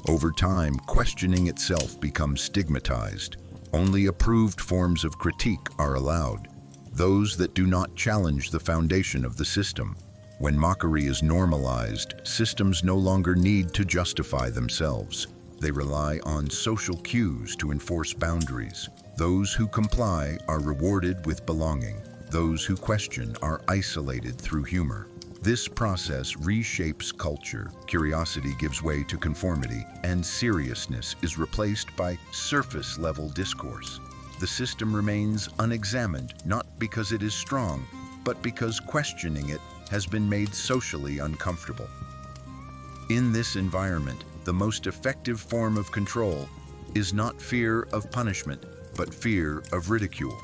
Over time, questioning itself becomes stigmatized. Only approved forms of critique are allowed, those that do not challenge the foundation of the system. When mockery is normalized, systems no longer need to justify themselves. They rely on social cues to enforce boundaries. Those who comply are rewarded with belonging. Those who question are isolated through humor. This process reshapes culture. Curiosity gives way to conformity, and seriousness is replaced by surface-level discourse. The system remains unexamined, not because it is strong, but because questioning it has been made socially uncomfortable. In this environment, the most effective form of control is not fear of punishment, but fear of ridicule.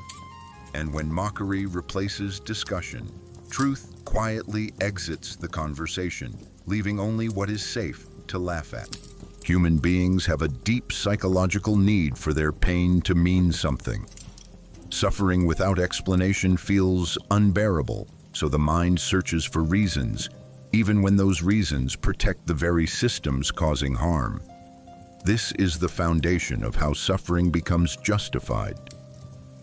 And when mockery replaces discussion, truth quietly exits the conversation, leaving only what is safe to laugh at. Human beings have a deep psychological need for their pain to mean something. Suffering without explanation feels unbearable, so the mind searches for reasons, even when those reasons protect the very systems causing harm. This is the foundation of how suffering becomes justified.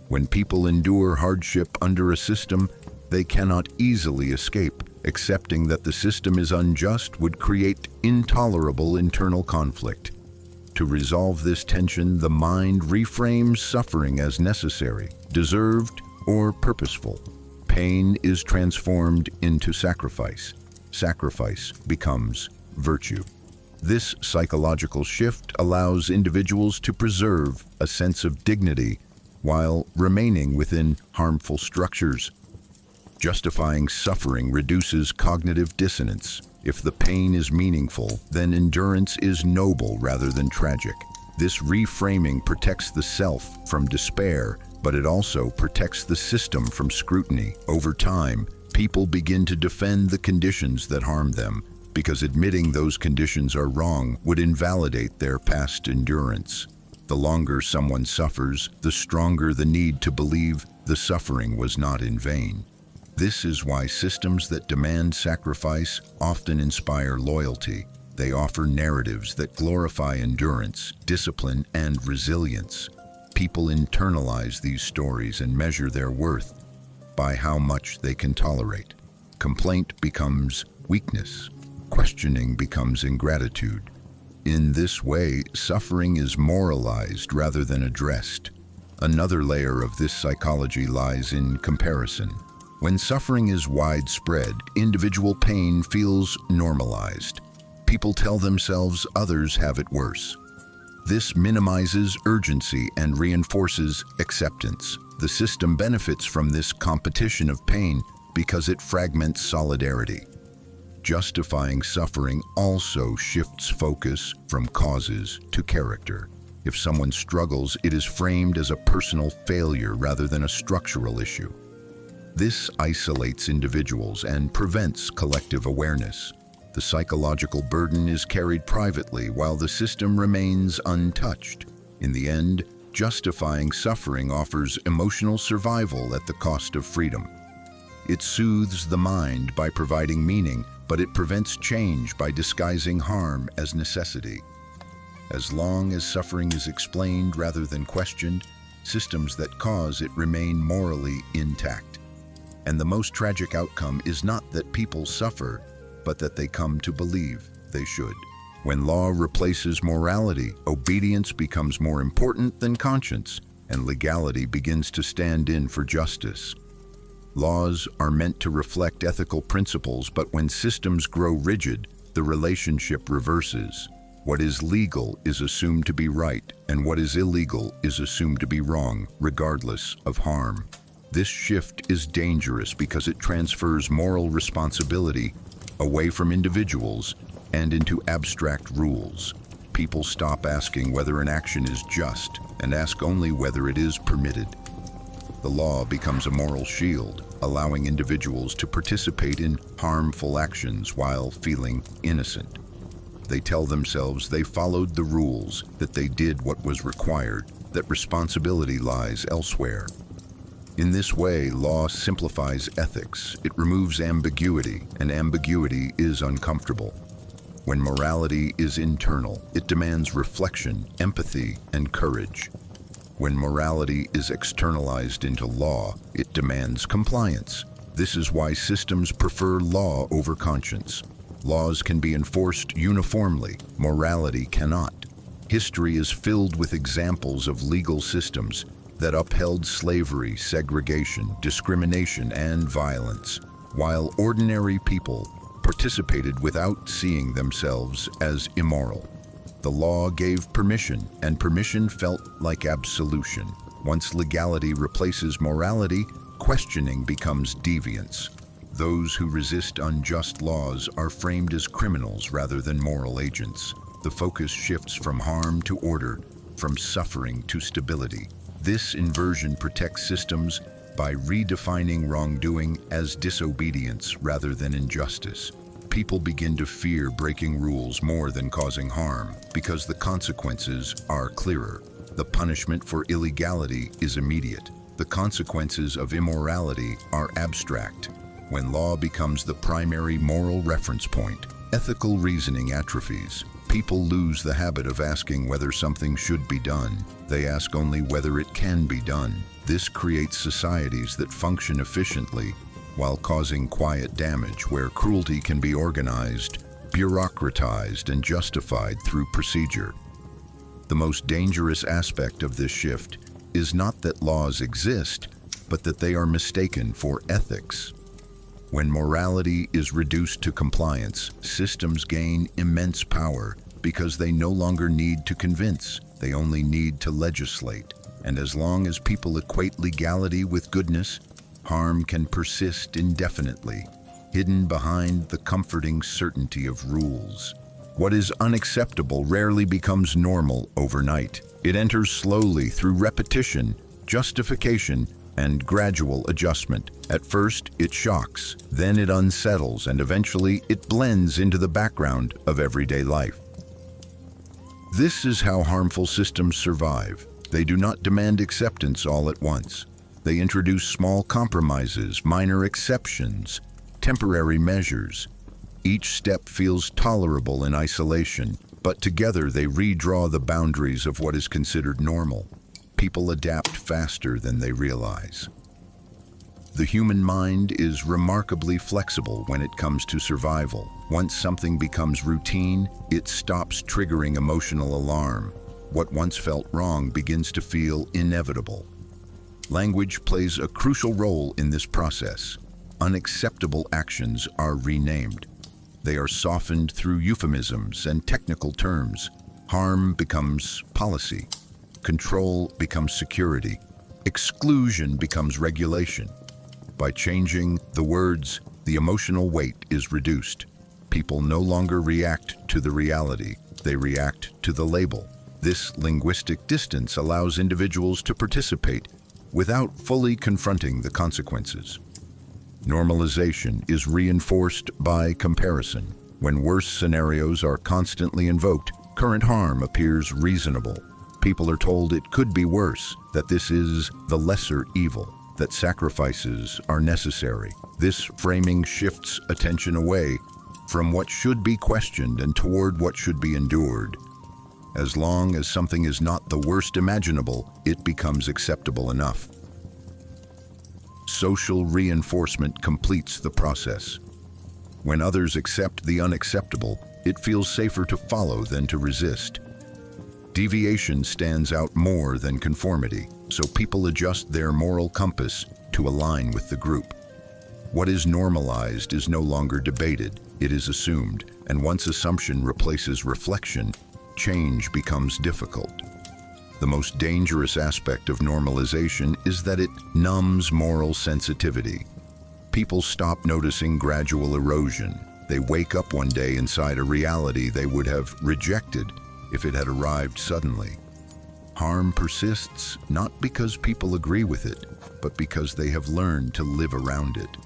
When people endure hardship under a system, they cannot easily escape. Accepting that the system is unjust would create intolerable internal conflict. To resolve this tension, the mind reframes suffering as necessary, deserved, or purposeful. Pain is transformed into sacrifice. Sacrifice becomes virtue. This psychological shift allows individuals to preserve a sense of dignity while remaining within harmful structures. Justifying suffering reduces cognitive dissonance. If the pain is meaningful, then endurance is noble rather than tragic. This reframing protects the self from despair, but it also protects the system from scrutiny. Over time, people begin to defend the conditions that harm them, because admitting those conditions are wrong would invalidate their past endurance. The longer someone suffers, the stronger the need to believe the suffering was not in vain. This is why systems that demand sacrifice often inspire loyalty. They offer narratives that glorify endurance, discipline, and resilience. People internalize these stories and measure their worth by how much they can tolerate. Complaint becomes weakness. Questioning becomes ingratitude. In this way, suffering is moralized rather than addressed. Another layer of this psychology lies in comparison. When suffering is widespread, individual pain feels normalized. People tell themselves others have it worse. This minimizes urgency and reinforces acceptance. The system benefits from this competition of pain because it fragments solidarity. Justifying suffering also shifts focus from causes to character. If someone struggles, it is framed as a personal failure rather than a structural issue. This isolates individuals and prevents collective awareness. The psychological burden is carried privately while the system remains untouched. In the end, justifying suffering offers emotional survival at the cost of freedom. It soothes the mind by providing meaning, but it prevents change by disguising harm as necessity. As long as suffering is explained rather than questioned, systems that cause it remain morally intact. And the most tragic outcome is not that people suffer, but that they come to believe they should. When law replaces morality, obedience becomes more important than conscience, and legality begins to stand in for justice. Laws are meant to reflect ethical principles, but when systems grow rigid, the relationship reverses. What is legal is assumed to be right, and what is illegal is assumed to be wrong, regardless of harm. This shift is dangerous because it transfers moral responsibility away from individuals and into abstract rules. People stop asking whether an action is just and ask only whether it is permitted. The law becomes a moral shield, allowing individuals to participate in harmful actions while feeling innocent. They tell themselves they followed the rules, that they did what was required, that responsibility lies elsewhere. In this way, law simplifies ethics. It removes ambiguity, and ambiguity is uncomfortable. When morality is internal, it demands reflection, empathy, and courage. When morality is externalized into law, it demands compliance. This is why systems prefer law over conscience. Laws can be enforced uniformly, morality cannot. History is filled with examples of legal systems that upheld slavery, segregation, discrimination, and violence, while ordinary people participated without seeing themselves as immoral. The law gave permission, and permission felt like absolution. Once legality replaces morality, questioning becomes deviance. Those who resist unjust laws are framed as criminals rather than moral agents. The focus shifts from harm to order, from suffering to stability. This inversion protects systems by redefining wrongdoing as disobedience rather than injustice. People begin to fear breaking rules more than causing harm because the consequences are clearer. The punishment for illegality is immediate. The consequences of immorality are abstract. When law becomes the primary moral reference point, ethical reasoning atrophies. People lose the habit of asking whether something should be done. They ask only whether it can be done. This creates societies that function efficiently while causing quiet damage, where cruelty can be organized, bureaucratized, and justified through procedure. The most dangerous aspect of this shift is not that laws exist, but that they are mistaken for ethics. When morality is reduced to compliance, systems gain immense power because they no longer need to convince, they only need to legislate. And as long as people equate legality with goodness, harm can persist indefinitely, hidden behind the comforting certainty of rules. What is unacceptable rarely becomes normal overnight. It enters slowly through repetition, justification, and gradual adjustment. At first, it shocks, then it unsettles, and eventually it blends into the background of everyday life. This is how harmful systems survive. They do not demand acceptance all at once. They introduce small compromises, minor exceptions, temporary measures. Each step feels tolerable in isolation, but together they redraw the boundaries of what is considered normal. People adapt faster than they realize. The human mind is remarkably flexible when it comes to survival. Once something becomes routine, it stops triggering emotional alarm. What once felt wrong begins to feel inevitable. Language plays a crucial role in this process. Unacceptable actions are renamed. They are softened through euphemisms and technical terms. Harm becomes policy. Control becomes security. Exclusion becomes regulation. By changing the words, the emotional weight is reduced. People no longer react to the reality, they react to the label. This linguistic distance allows individuals to participate without fully confronting the consequences. Normalization is reinforced by comparison. When worse scenarios are constantly invoked, current harm appears reasonable. People are told it could be worse, that this is the lesser evil, that sacrifices are necessary. This framing shifts attention away from what should be questioned and toward what should be endured. As long as something is not the worst imaginable, it becomes acceptable enough. Social reinforcement completes the process. When others accept the unacceptable, it feels safer to follow than to resist. Deviation stands out more than conformity, so people adjust their moral compass to align with the group. What is normalized is no longer debated, it is assumed, and once assumption replaces reflection, change becomes difficult. The most dangerous aspect of normalization is that it numbs moral sensitivity. People stop noticing gradual erosion. They wake up one day inside a reality they would have rejected if it had arrived suddenly. Harm persists not because people agree with it, but because they have learned to live around it.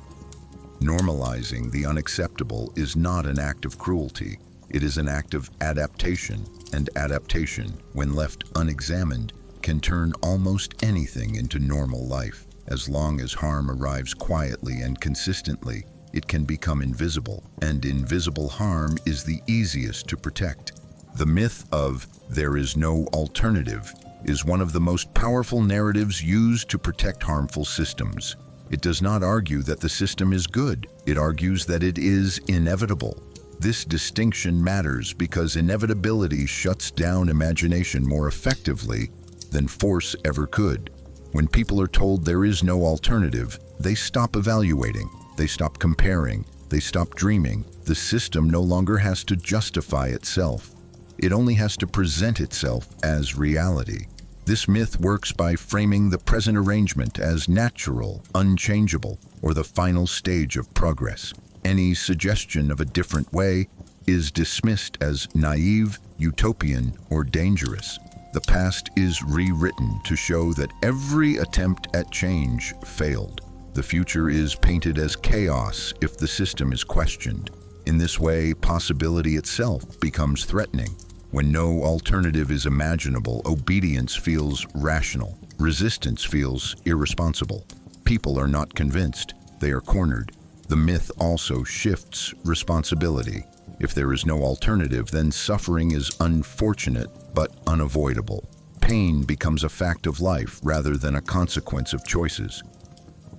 Normalizing the unacceptable is not an act of cruelty. It is an act of adaptation, and adaptation, when left unexamined, can turn almost anything into normal life. As long as harm arrives quietly and consistently, it can become invisible, and invisible harm is the easiest to protect. The myth of "there is no alternative" is one of the most powerful narratives used to protect harmful systems. It does not argue that the system is good, it argues that it is inevitable. This distinction matters because inevitability shuts down imagination more effectively than force ever could. When people are told there is no alternative, they stop evaluating, they stop comparing, they stop dreaming. The system no longer has to justify itself. It only has to present itself as reality. This myth works by framing the present arrangement as natural, unchangeable, or the final stage of progress. Any suggestion of a different way is dismissed as naive, utopian, or dangerous. The past is rewritten to show that every attempt at change failed. The future is painted as chaos if the system is questioned. In this way, possibility itself becomes threatening. When no alternative is imaginable, obedience feels rational. Resistance feels irresponsible. People are not convinced, they are cornered. The myth also shifts responsibility. If there is no alternative, then suffering is unfortunate but unavoidable. Pain becomes a fact of life rather than a consequence of choices.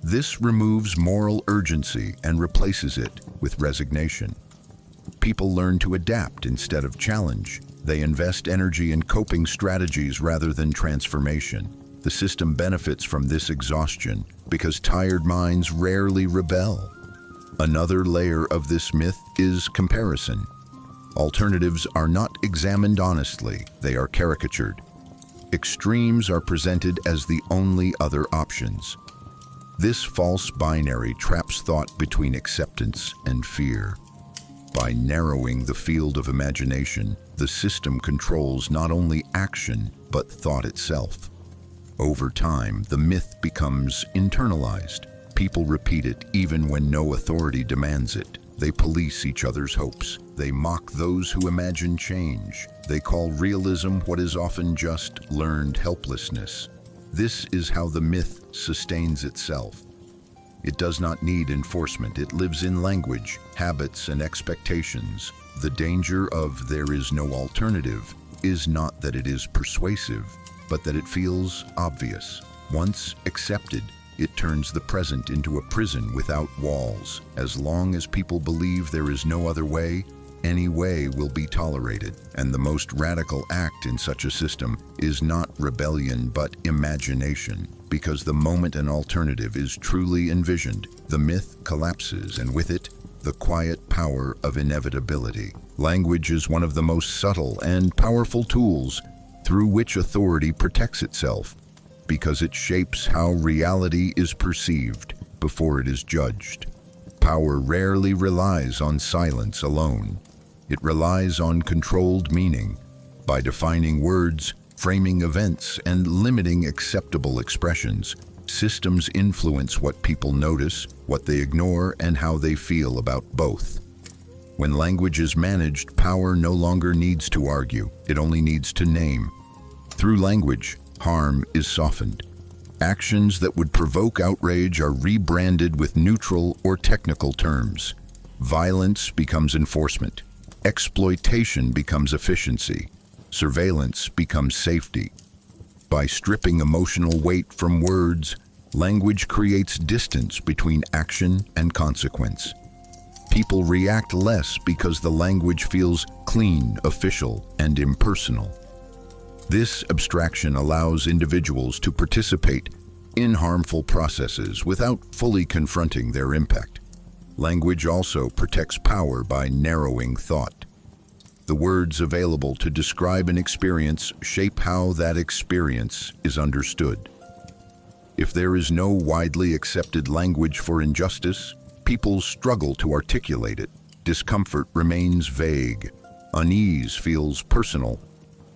This removes moral urgency and replaces it with resignation. People learn to adapt instead of challenge. They invest energy in coping strategies rather than transformation. The system benefits from this exhaustion because tired minds rarely rebel. Another layer of this myth is comparison. Alternatives are not examined honestly, they are caricatured. Extremes are presented as the only other options. This false binary traps thought between acceptance and fear. By narrowing the field of imagination, the system controls not only action, but thought itself. Over time, the myth becomes internalized. People repeat it even when no authority demands it. They police each other's hopes. They mock those who imagine change. They call realism what is often just learned helplessness. This is how the myth sustains itself. It does not need enforcement. It lives in language, habits, and expectations. The danger of "there is no alternative" is not that it is persuasive, but that it feels obvious. Once accepted, it turns the present into a prison without walls. As long as people believe there is no other way, any way will be tolerated. And the most radical act in such a system is not rebellion but imagination. Because the moment an alternative is truly envisioned, the myth collapses, and with it, the quiet power of inevitability. Language is one of the most subtle and powerful tools through which authority protects itself, because it shapes how reality is perceived before it is judged. Power rarely relies on silence alone. It relies on controlled meaning. By defining words, framing events, and limiting acceptable expressions, systems influence what people notice, what they ignore, and how they feel about both. When language is managed, power no longer needs to argue. It only needs to name. Through language, harm is softened. Actions that would provoke outrage are rebranded with neutral or technical terms. Violence becomes enforcement. Exploitation becomes efficiency. Surveillance becomes safety. By stripping emotional weight from words, language creates distance between action and consequence. People react less because the language feels clean, official, and impersonal. This abstraction allows individuals to participate in harmful processes without fully confronting their impact. Language also protects power by narrowing thought. The words available to describe an experience shape how that experience is understood. If there is no widely accepted language for injustice, people struggle to articulate it. Discomfort remains vague. Unease feels personal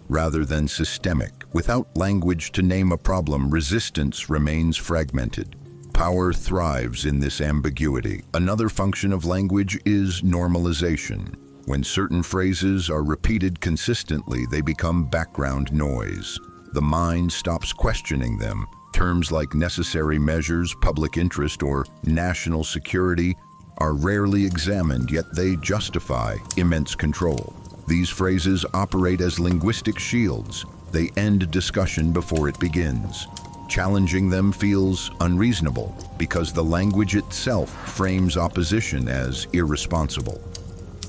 rather than systemic. Without language to name a problem, resistance remains fragmented. Power thrives in this ambiguity. Another function of language is normalization. When certain phrases are repeated consistently, they become background noise. The mind stops questioning them. Terms like necessary measures, public interest, or national security are rarely examined, yet they justify immense control. These phrases operate as linguistic shields. They end discussion before it begins. Challenging them feels unreasonable because the language itself frames opposition as irresponsible.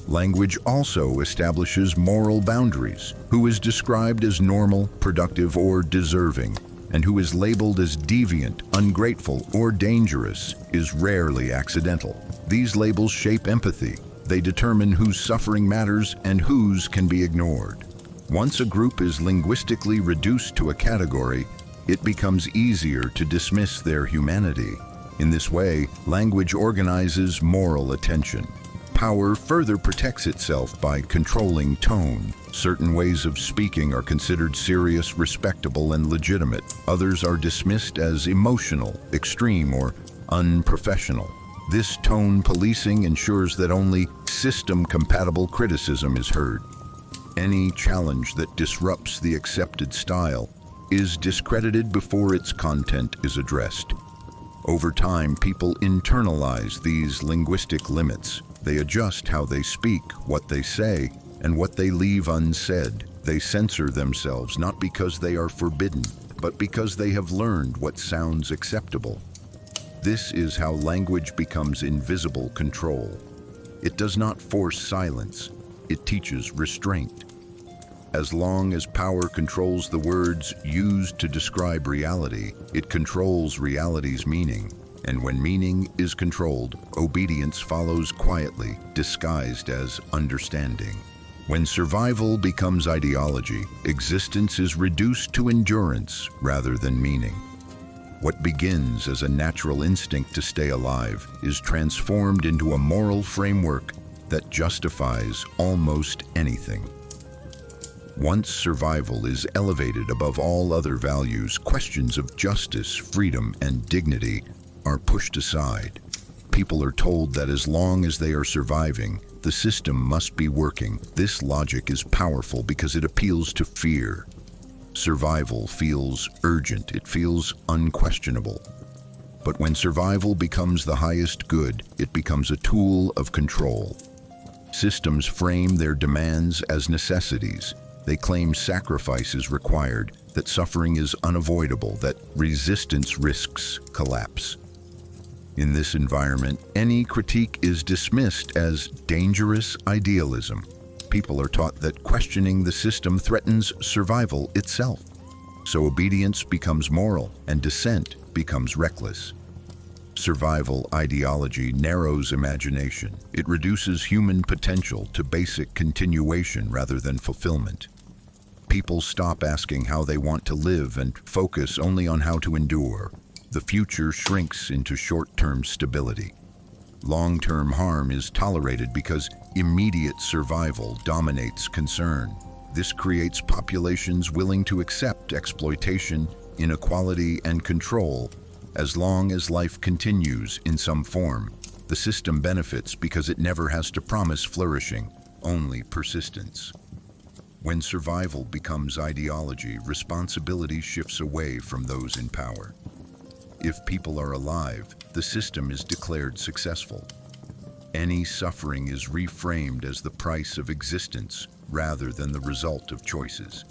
Language also establishes moral boundaries. Who is described as normal, productive, or deserving, and who is labeled as deviant, ungrateful, or dangerous is rarely accidental. These labels shape empathy. They determine whose suffering matters and whose can be ignored. Once a group is linguistically reduced to a category, it becomes easier to dismiss their humanity. In this way, language organizes moral attention. Power further protects itself by controlling tone. Certain ways of speaking are considered serious, respectable, and legitimate. Others are dismissed as emotional, extreme, or unprofessional. This tone policing ensures that only system-compatible criticism is heard. Any challenge that disrupts the accepted style is discredited before its content is addressed. Over time, people internalize these linguistic limits. They adjust how they speak, what they say, and what they leave unsaid. They censor themselves not because they are forbidden, but because they have learned what sounds acceptable. This is how language becomes invisible control. It does not force silence, it teaches restraint. As long as power controls the words used to describe reality, it controls reality's meaning. And when meaning is controlled, obedience follows quietly, disguised as understanding. When survival becomes ideology, existence is reduced to endurance rather than meaning. What begins as a natural instinct to stay alive is transformed into a moral framework that justifies almost anything. Once survival is elevated above all other values, questions of justice, freedom, and dignity are pushed aside. People are told that as long as they are surviving, the system must be working. This logic is powerful because it appeals to fear. Survival feels urgent, it feels unquestionable. But when survival becomes the highest good, it becomes a tool of control. Systems frame their demands as necessities. They claim sacrifice is required, that suffering is unavoidable, that resistance risks collapse. In this environment, any critique is dismissed as dangerous idealism. People are taught that questioning the system threatens survival itself. So obedience becomes moral and dissent becomes reckless. Survival ideology narrows imagination. It reduces human potential to basic continuation rather than fulfillment. People stop asking how they want to live and focus only on how to endure. The future shrinks into short-term stability. Long-term harm is tolerated because immediate survival dominates concern. This creates populations willing to accept exploitation, inequality, and control. As long as life continues in some form, the system benefits because it never has to promise flourishing, only persistence. When survival becomes ideology, responsibility shifts away from those in power. If people are alive, the system is declared successful. Any suffering is reframed as the price of existence rather than the result of choices.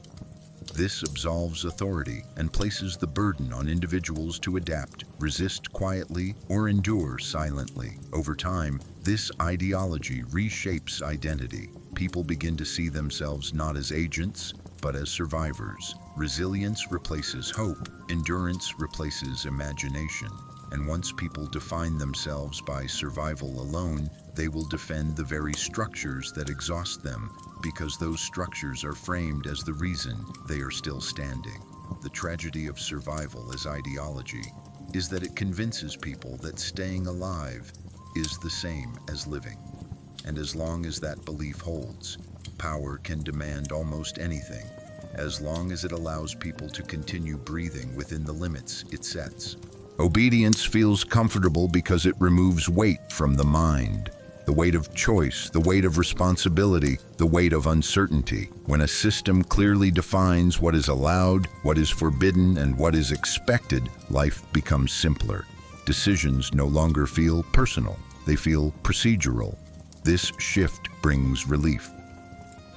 This absolves authority and places the burden on individuals to adapt, resist quietly, or endure silently. Over time, this ideology reshapes identity. People begin to see themselves not as agents, but as survivors. Resilience replaces hope, endurance replaces imagination. And once people define themselves by survival alone, they will defend the very structures that exhaust them, because those structures are framed as the reason they are still standing. The tragedy of survival as ideology is that it convinces people that staying alive is the same as living. And as long as that belief holds, power can demand almost anything, as long as it allows people to continue breathing within the limits it sets. Obedience feels comfortable because it removes weight from the mind. The weight of choice, the weight of responsibility, the weight of uncertainty. When a system clearly defines what is allowed, what is forbidden, and what is expected, life becomes simpler. Decisions no longer feel personal, they feel procedural. This shift brings relief.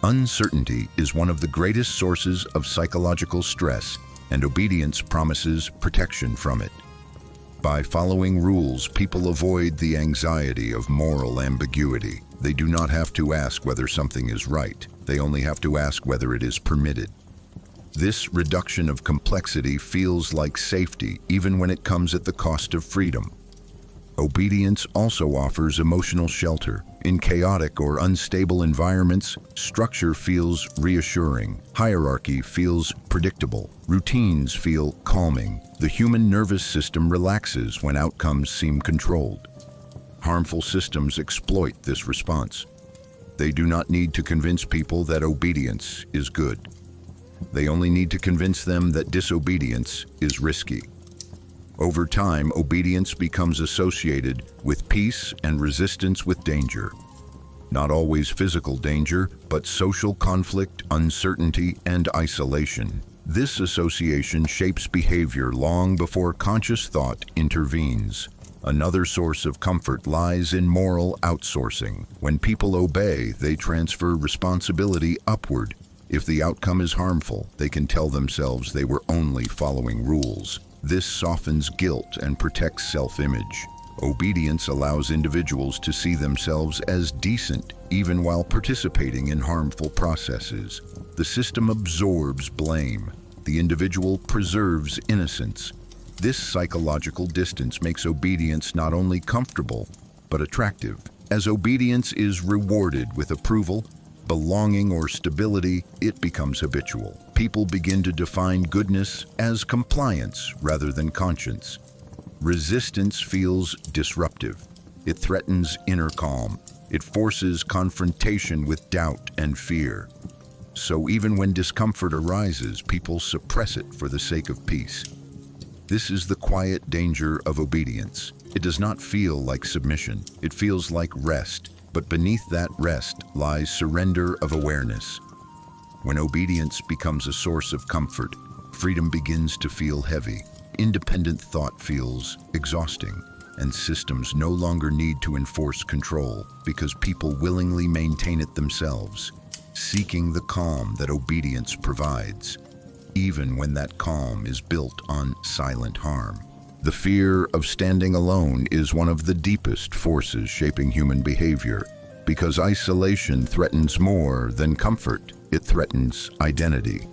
Uncertainty is one of the greatest sources of psychological stress, and obedience promises protection from it. By following rules, people avoid the anxiety of moral ambiguity. They do not have to ask whether something is right. They only have to ask whether it is permitted. This reduction of complexity feels like safety, even when it comes at the cost of freedom. Obedience also offers emotional shelter. In chaotic or unstable environments, structure feels reassuring. Hierarchy feels predictable. Routines feel calming. The human nervous system relaxes when outcomes seem controlled. Harmful systems exploit this response. They do not need to convince people that obedience is good. They only need to convince them that disobedience is risky. Over time, obedience becomes associated with peace and resistance with danger. Not always physical danger, but social conflict, uncertainty, and isolation. This association shapes behavior long before conscious thought intervenes. Another source of comfort lies in moral outsourcing. When people obey, they transfer responsibility upward. If the outcome is harmful, they can tell themselves they were only following rules. This softens guilt and protects self-image. Obedience allows individuals to see themselves as decent, even while participating in harmful processes. The system absorbs blame. The individual preserves innocence. This psychological distance makes obedience not only comfortable, but attractive. As obedience is rewarded with approval, belonging, or stability, it becomes habitual. People begin to define goodness as compliance rather than conscience. Resistance feels disruptive. It threatens inner calm. It forces confrontation with doubt and fear. So even when discomfort arises, people suppress it for the sake of peace. This is the quiet danger of obedience. It does not feel like submission. It feels like rest, but beneath that rest lies surrender of awareness. When obedience becomes a source of comfort, freedom begins to feel heavy. Independent thought feels exhausting, and systems no longer need to enforce control because people willingly maintain it themselves, seeking the calm that obedience provides, even when that calm is built on silent harm. The fear of standing alone is one of the deepest forces shaping human behavior, because isolation threatens more than comfort. It threatens identity.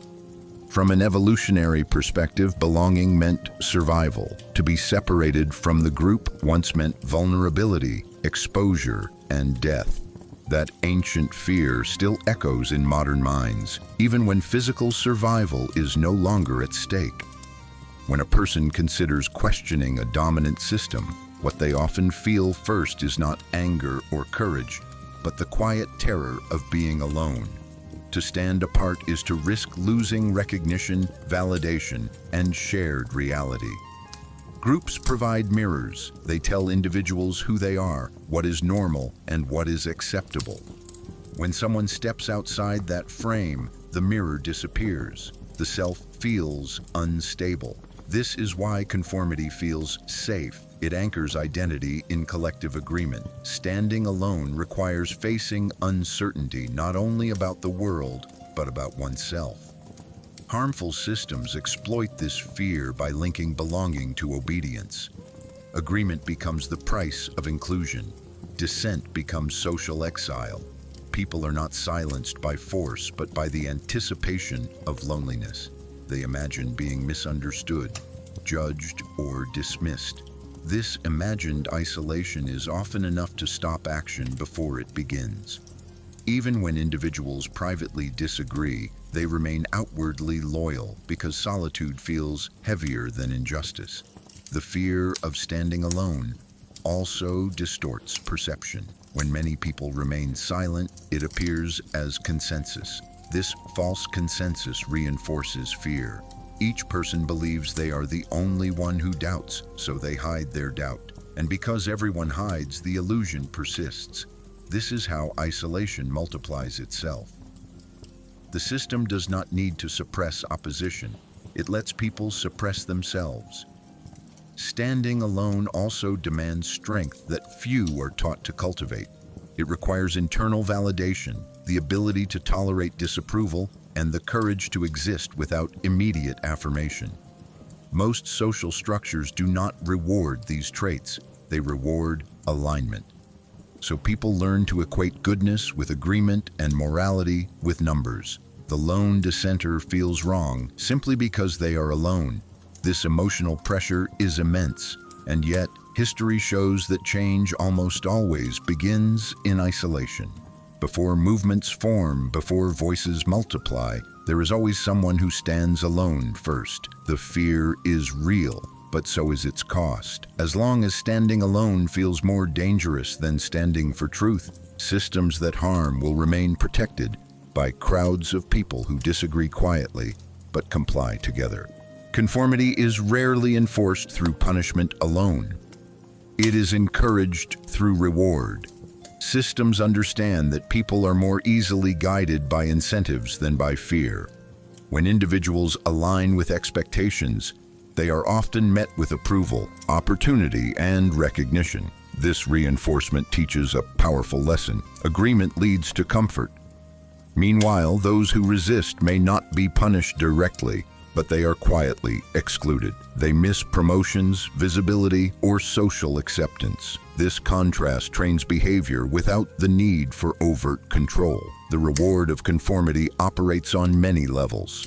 From an evolutionary perspective, belonging meant survival. To be separated from the group once meant vulnerability, exposure, and death. That ancient fear still echoes in modern minds, even when physical survival is no longer at stake. When a person considers questioning a dominant system, what they often feel first is not anger or courage, but the quiet terror of being alone. To stand apart is to risk losing recognition, validation, and shared reality. Groups provide mirrors. They tell individuals who they are, what is normal, and what is acceptable. When someone steps outside that frame, the mirror disappears. The self feels unstable. This is why conformity feels safe. It anchors identity in collective agreement. Standing alone requires facing uncertainty, not only about the world, but about oneself. Harmful systems exploit this fear by linking belonging to obedience. Agreement becomes the price of inclusion. Dissent becomes social exile. People are not silenced by force, but by the anticipation of loneliness. They imagine being misunderstood, judged, or dismissed. This imagined isolation is often enough to stop action before it begins. Even when individuals privately disagree, they remain outwardly loyal because solitude feels heavier than injustice. The fear of standing alone also distorts perception. When many people remain silent, it appears as consensus. This false consensus reinforces fear. Each person believes they are the only one who doubts, so they hide their doubt. And because everyone hides, the illusion persists. This is how isolation multiplies itself. The system does not need to suppress opposition. It lets people suppress themselves. Standing alone also demands strength that few are taught to cultivate. It requires internal validation, the ability to tolerate disapproval, and the courage to exist without immediate affirmation. Most social structures do not reward these traits. They reward alignment. So people learn to equate goodness with agreement and morality with numbers. The lone dissenter feels wrong simply because they are alone. This emotional pressure is immense, and yet history shows that change almost always begins in isolation. Before movements form, before voices multiply, there is always someone who stands alone first. The fear is real, but so is its cost. As long as standing alone feels more dangerous than standing for truth, systems that harm will remain protected by crowds of people who disagree quietly but comply together. Conformity is rarely enforced through punishment alone. It is encouraged through reward. Systems understand that people are more easily guided by incentives than by fear. When individuals align with expectations, they are often met with approval, opportunity, and recognition. This reinforcement teaches a powerful lesson. Agreement leads to comfort. Meanwhile, those who resist may not be punished directly, but they are quietly excluded. They miss promotions, visibility, or social acceptance. This contrast trains behavior without the need for overt control. The reward of conformity operates on many levels.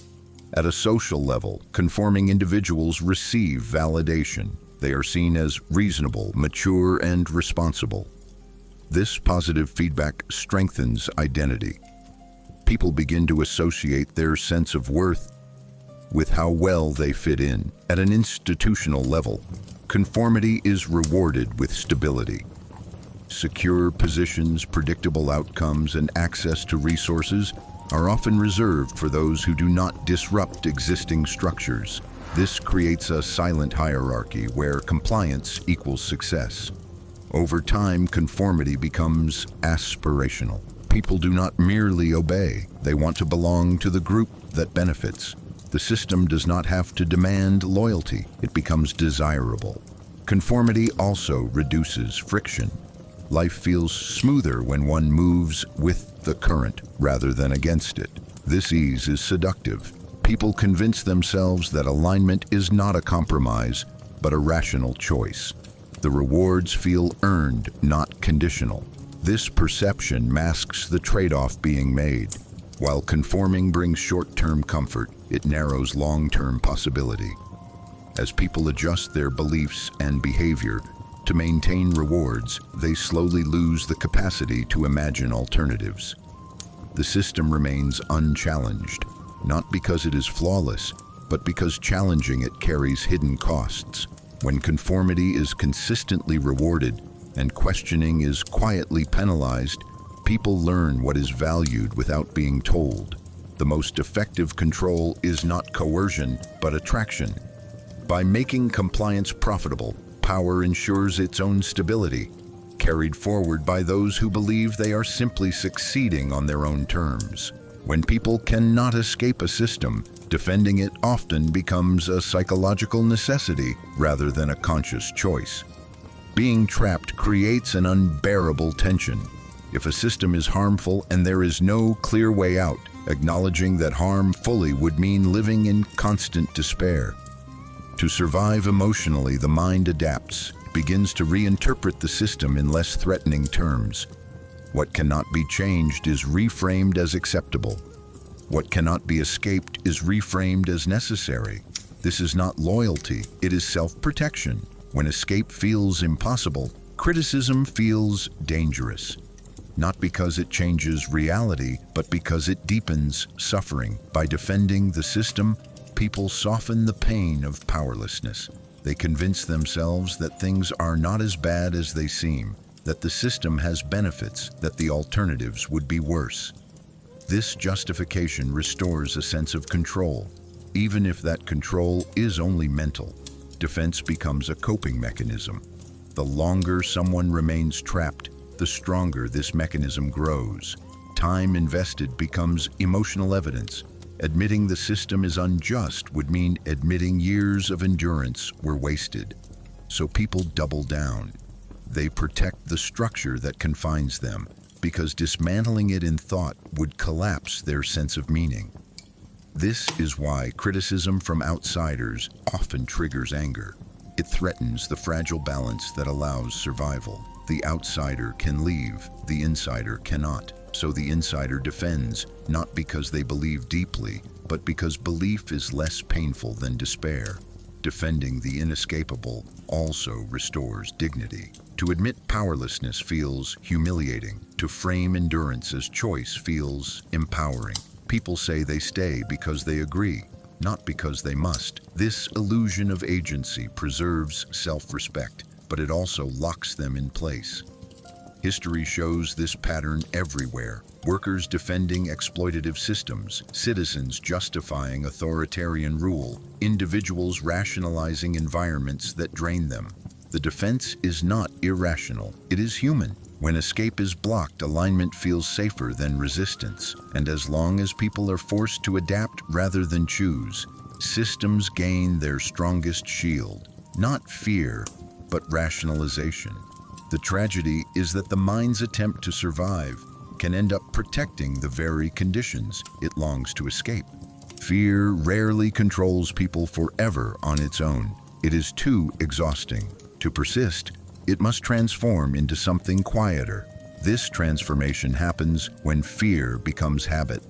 At a social level, conforming individuals receive validation. They are seen as reasonable, mature, and responsible. This positive feedback strengthens identity. People begin to associate their sense of worth with how well they fit in. At an institutional level, conformity is rewarded with stability. Secure positions, predictable outcomes, and access to resources are often reserved for those who do not disrupt existing structures. This creates a silent hierarchy where compliance equals success. Over time, conformity becomes aspirational. People do not merely obey, they want to belong to the group that benefits. The system does not have to demand loyalty, it becomes desirable. Conformity also reduces friction. Life feels smoother when one moves with the current rather than against it. This ease is seductive. People convince themselves that alignment is not a compromise, but a rational choice. The rewards feel earned, not conditional. This perception masks the trade-off being made. While conforming brings short-term comfort, it narrows long-term possibility. As people adjust their beliefs and behavior to maintain rewards, they slowly lose the capacity to imagine alternatives. The system remains unchallenged, not because it is flawless, but because challenging it carries hidden costs. When conformity is consistently rewarded and questioning is quietly penalized, people learn what is valued without being told. The most effective control is not coercion, but attraction. By making compliance profitable, power ensures its own stability, carried forward by those who believe they are simply succeeding on their own terms. When people cannot escape a system, defending it often becomes a psychological necessity rather than a conscious choice. Being trapped creates an unbearable tension. If a system is harmful and there is no clear way out, acknowledging that harm fully would mean living in constant despair. To survive emotionally, the mind adapts, begins to reinterpret the system in less threatening terms. What cannot be changed is reframed as acceptable. What cannot be escaped is reframed as necessary. This is not loyalty, it is self-protection. When escape feels impossible, criticism feels dangerous. Not because it changes reality, but because it deepens suffering. By defending the system, people soften the pain of powerlessness. They convince themselves that things are not as bad as they seem, that the system has benefits, that the alternatives would be worse. This justification restores a sense of control, even if that control is only mental. Defense becomes a coping mechanism. The longer someone remains trapped, the stronger this mechanism grows. Time invested becomes emotional evidence. Admitting the system is unjust would mean admitting years of endurance were wasted. So people double down. They protect the structure that confines them, because dismantling it in thought would collapse their sense of meaning. This is why criticism from outsiders often triggers anger. It threatens the fragile balance that allows survival. The outsider can leave, the insider cannot. So the insider defends, not because they believe deeply, but because belief is less painful than despair. Defending the inescapable also restores dignity. To admit powerlessness feels humiliating. To frame endurance as choice feels empowering. People say they stay because they agree, not because they must. This illusion of agency preserves self-respect, but it also locks them in place. History shows this pattern everywhere. Workers defending exploitative systems, citizens justifying authoritarian rule, individuals rationalizing environments that drain them. The defense is not irrational, it is human. When escape is blocked, alignment feels safer than resistance. And as long as people are forced to adapt rather than choose, systems gain their strongest shield. Not fear, but rationalization. The tragedy is that the mind's attempt to survive can end up protecting the very conditions it longs to escape. Fear rarely controls people forever on its own. It is too exhausting. To persist, it must transform into something quieter. This transformation happens when fear becomes habit.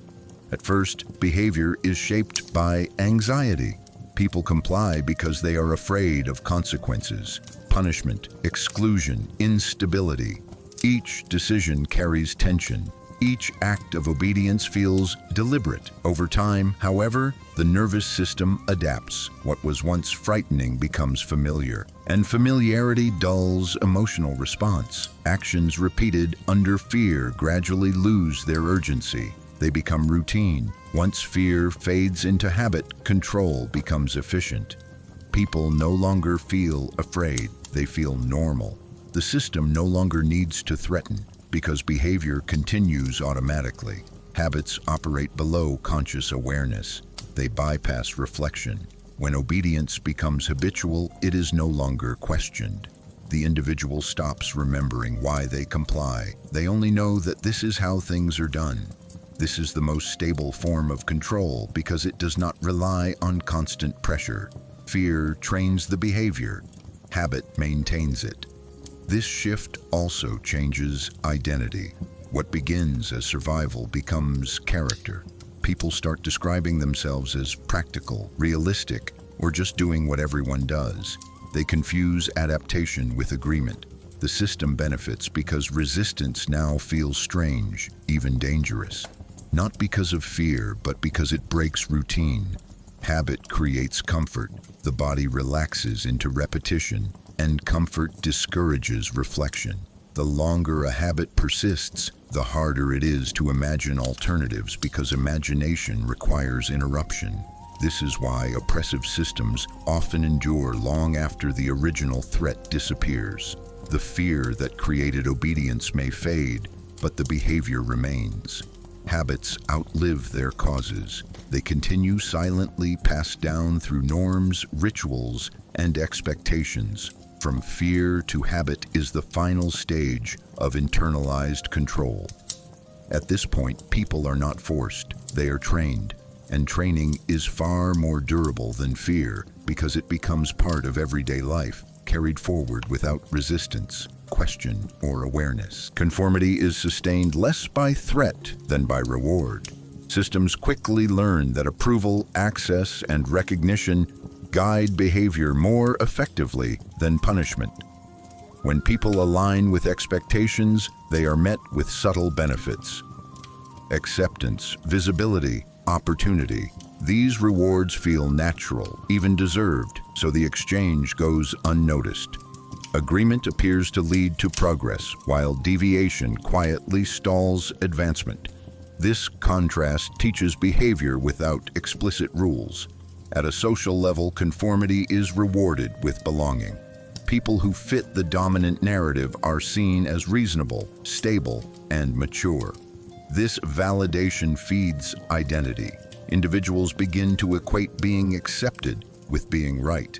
At first, behavior is shaped by anxiety. People comply because they are afraid of consequences, punishment, exclusion, instability. Each decision carries tension. Each act of obedience feels deliberate. Over time, however, the nervous system adapts. What was once frightening becomes familiar, and familiarity dulls emotional response. Actions repeated under fear gradually lose their urgency. They become routine. Once fear fades into habit, control becomes efficient. People no longer feel afraid, they feel normal. The system no longer needs to threaten because behavior continues automatically. Habits operate below conscious awareness. They bypass reflection. When obedience becomes habitual, it is no longer questioned. The individual stops remembering why they comply. They only know that this is how things are done. This is the most stable form of control because it does not rely on constant pressure. Fear trains the behavior. Habit maintains it. This shift also changes identity. What begins as survival becomes character. People start describing themselves as practical, realistic, or just doing what everyone does. They confuse adaptation with agreement. The system benefits because resistance now feels strange, even dangerous. Not because of fear, but because it breaks routine. Habit creates comfort. The body relaxes into repetition, and comfort discourages reflection. The longer a habit persists, the harder it is to imagine alternatives because imagination requires interruption. This is why oppressive systems often endure long after the original threat disappears. The fear that created obedience may fade, but the behavior remains. Habits outlive their causes. They continue silently passed down through norms, rituals, and expectations. From fear to habit is the final stage of internalized control. At this point, people are not forced, they are trained. And training is far more durable than fear because it becomes part of everyday life, carried forward without resistance, question, or awareness. Conformity is sustained less by threat than by reward. Systems quickly learn that approval, access, and recognition guide behavior more effectively than punishment. When people align with expectations, they are met with subtle benefits. Acceptance, visibility, opportunity. These rewards feel natural, even deserved, so the exchange goes unnoticed. Agreement appears to lead to progress, while deviation quietly stalls advancement. This contrast teaches behavior without explicit rules. At a social level, conformity is rewarded with belonging. People who fit the dominant narrative are seen as reasonable, stable, and mature. This validation feeds identity. Individuals begin to equate being accepted with being right.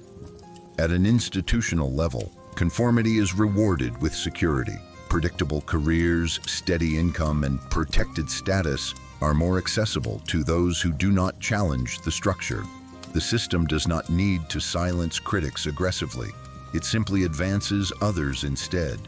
At an institutional level, conformity is rewarded with security. Predictable careers, steady income, and protected status are more accessible to those who do not challenge the structure. The system does not need to silence critics aggressively. It simply advances others instead.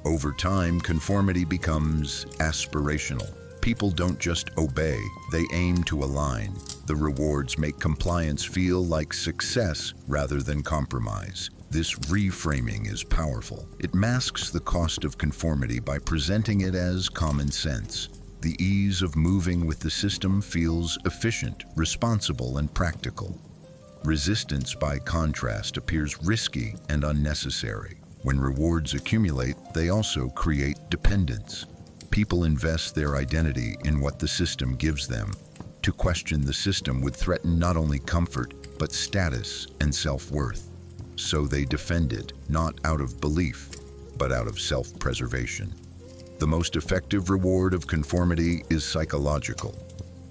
Over time, conformity becomes aspirational. People don't just obey, they aim to align. The rewards make compliance feel like success rather than compromise. This reframing is powerful. It masks the cost of conformity by presenting it as common sense. The ease of moving with the system feels efficient, responsible, and practical. Resistance, by contrast, appears risky and unnecessary. When rewards accumulate, they also create dependence. People invest their identity in what the system gives them. To question the system would threaten not only comfort, but status and self-worth. So they defend it, not out of belief, but out of self-preservation. The most effective reward of conformity is psychological.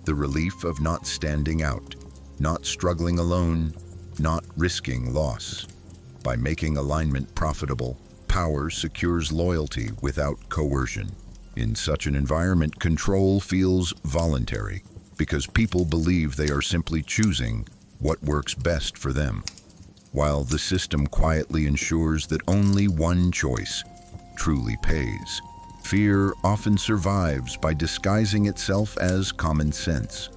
The relief of not standing out, not struggling alone, not risking loss. By making alignment profitable, power secures loyalty without coercion. In such an environment, control feels voluntary because people believe they are simply choosing what works best for them, while the system quietly ensures that only one choice truly pays. Fear often survives by disguising itself as common sense.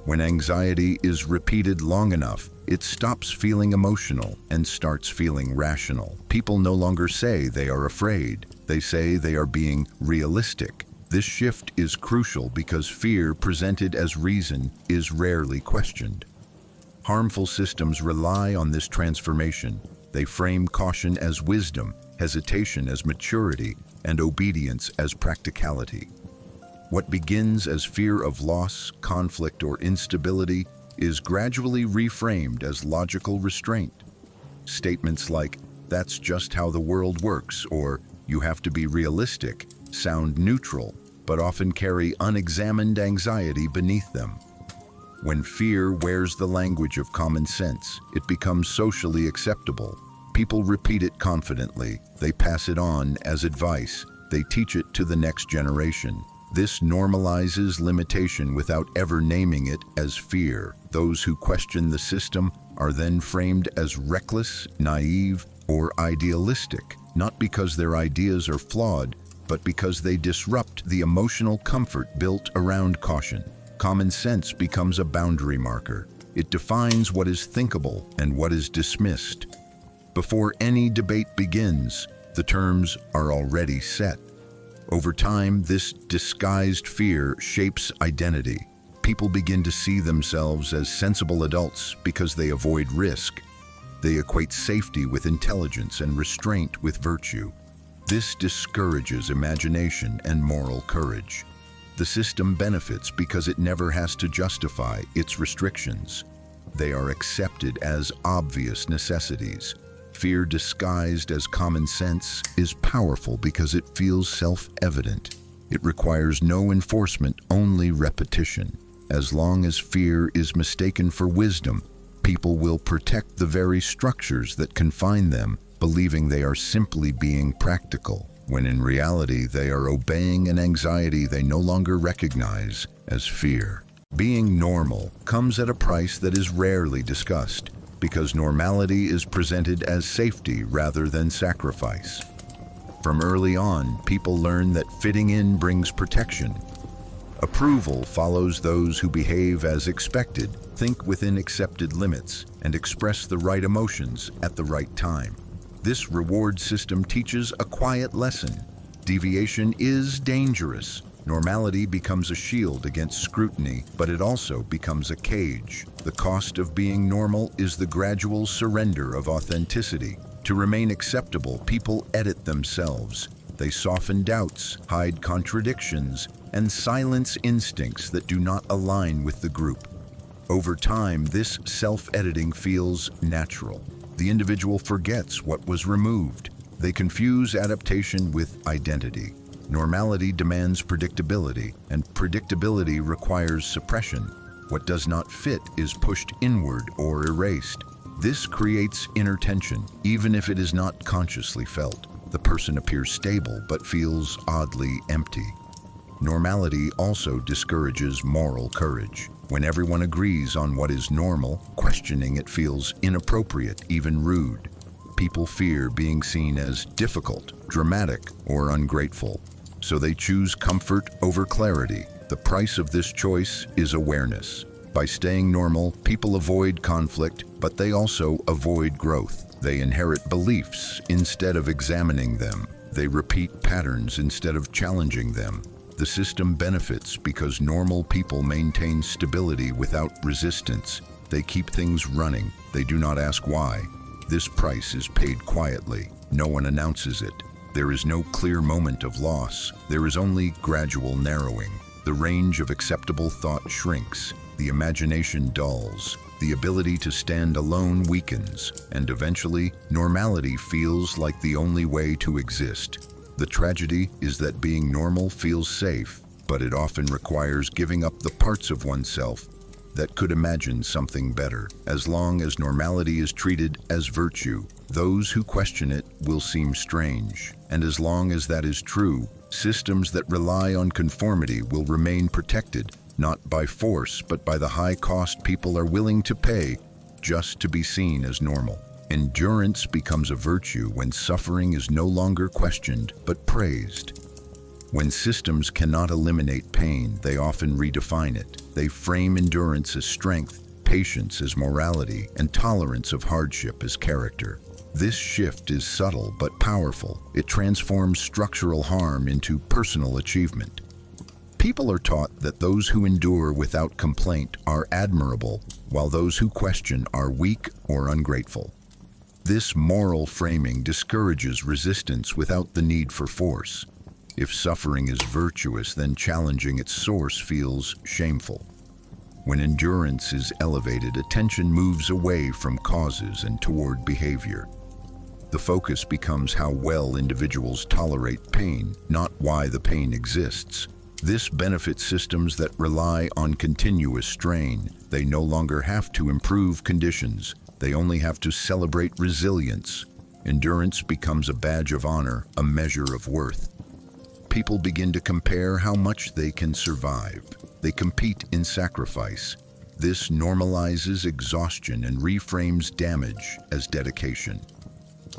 When anxiety is repeated long enough, it stops feeling emotional and starts feeling rational. People no longer say they are afraid. They say they are being realistic. This shift is crucial because fear presented as reason is rarely questioned. Harmful systems rely on this transformation. They frame caution as wisdom, hesitation as maturity, and obedience as practicality. What begins as fear of loss, conflict, or instability is gradually reframed as logical restraint. Statements like, "That's just how the world works," or "You have to be realistic," sound neutral, but often carry unexamined anxiety beneath them. When fear wears the language of common sense, it becomes socially acceptable. People repeat it confidently. They pass it on as advice. They teach it to the next generation. This normalizes limitation without ever naming it as fear. Those who question the system are then framed as reckless, naive, or idealistic, not because their ideas are flawed, but because they disrupt the emotional comfort built around caution. Common sense becomes a boundary marker. It defines what is thinkable and what is dismissed. Before any debate begins, the terms are already set. Over time, this disguised fear shapes identity. People begin to see themselves as sensible adults because they avoid risk. They equate safety with intelligence and restraint with virtue. This discourages imagination and moral courage. The system benefits because it never has to justify its restrictions. They are accepted as obvious necessities. Fear disguised as common sense is powerful because it feels self-evident. It requires no enforcement, only repetition. As long as fear is mistaken for wisdom, people will protect the very structures that confine them, believing they are simply being practical, when in reality they are obeying an anxiety they no longer recognize as fear. Being normal comes at a price that is rarely discussed, because normality is presented as safety rather than sacrifice. From early on, people learn that fitting in brings protection. Approval follows those who behave as expected, think within accepted limits, and express the right emotions at the right time. This reward system teaches a quiet lesson. Deviation is dangerous. Normality becomes a shield against scrutiny, but it also becomes a cage. The cost of being normal is the gradual surrender of authenticity. To remain acceptable, people edit themselves. They soften doubts, hide contradictions, and silence instincts that do not align with the group. Over time, this self-editing feels natural. The individual forgets what was removed. They confuse adaptation with identity. Normality demands predictability, and predictability requires suppression. What does not fit is pushed inward or erased. This creates inner tension, even if it is not consciously felt. The person appears stable but feels oddly empty. Normality also discourages moral courage. When everyone agrees on what is normal, questioning it feels inappropriate, even rude. People fear being seen as difficult, dramatic, or ungrateful, so they choose comfort over clarity. The price of this choice is awareness. By staying normal, people avoid conflict, but they also avoid growth. They inherit beliefs instead of examining them. They repeat patterns instead of challenging them. The system benefits because normal people maintain stability without resistance. They keep things running. They do not ask why. This price is paid quietly. No one announces it. There is no clear moment of loss. There is only gradual narrowing. The range of acceptable thought shrinks. The imagination dulls. The ability to stand alone weakens. And eventually, normality feels like the only way to exist. The tragedy is that being normal feels safe, but it often requires giving up the parts of oneself that could imagine something better. As long as normality is treated as virtue, those who question it will seem strange. And as long as that is true, systems that rely on conformity will remain protected, not by force, but by the high cost people are willing to pay just to be seen as normal. Endurance becomes a virtue when suffering is no longer questioned, but praised. When systems cannot eliminate pain, they often redefine it. They frame endurance as strength, patience as morality, and tolerance of hardship as character. This shift is subtle but powerful. It transforms structural harm into personal achievement. People are taught that those who endure without complaint are admirable, while those who question are weak or ungrateful. This moral framing discourages resistance without the need for force. If suffering is virtuous, then challenging its source feels shameful. When endurance is elevated, attention moves away from causes and toward behavior. The focus becomes how well individuals tolerate pain, not why the pain exists. This benefits systems that rely on continuous strain. They no longer have to improve conditions. They only have to celebrate resilience. Endurance becomes a badge of honor, a measure of worth. People begin to compare how much they can survive. They compete in sacrifice. This normalizes exhaustion and reframes damage as dedication.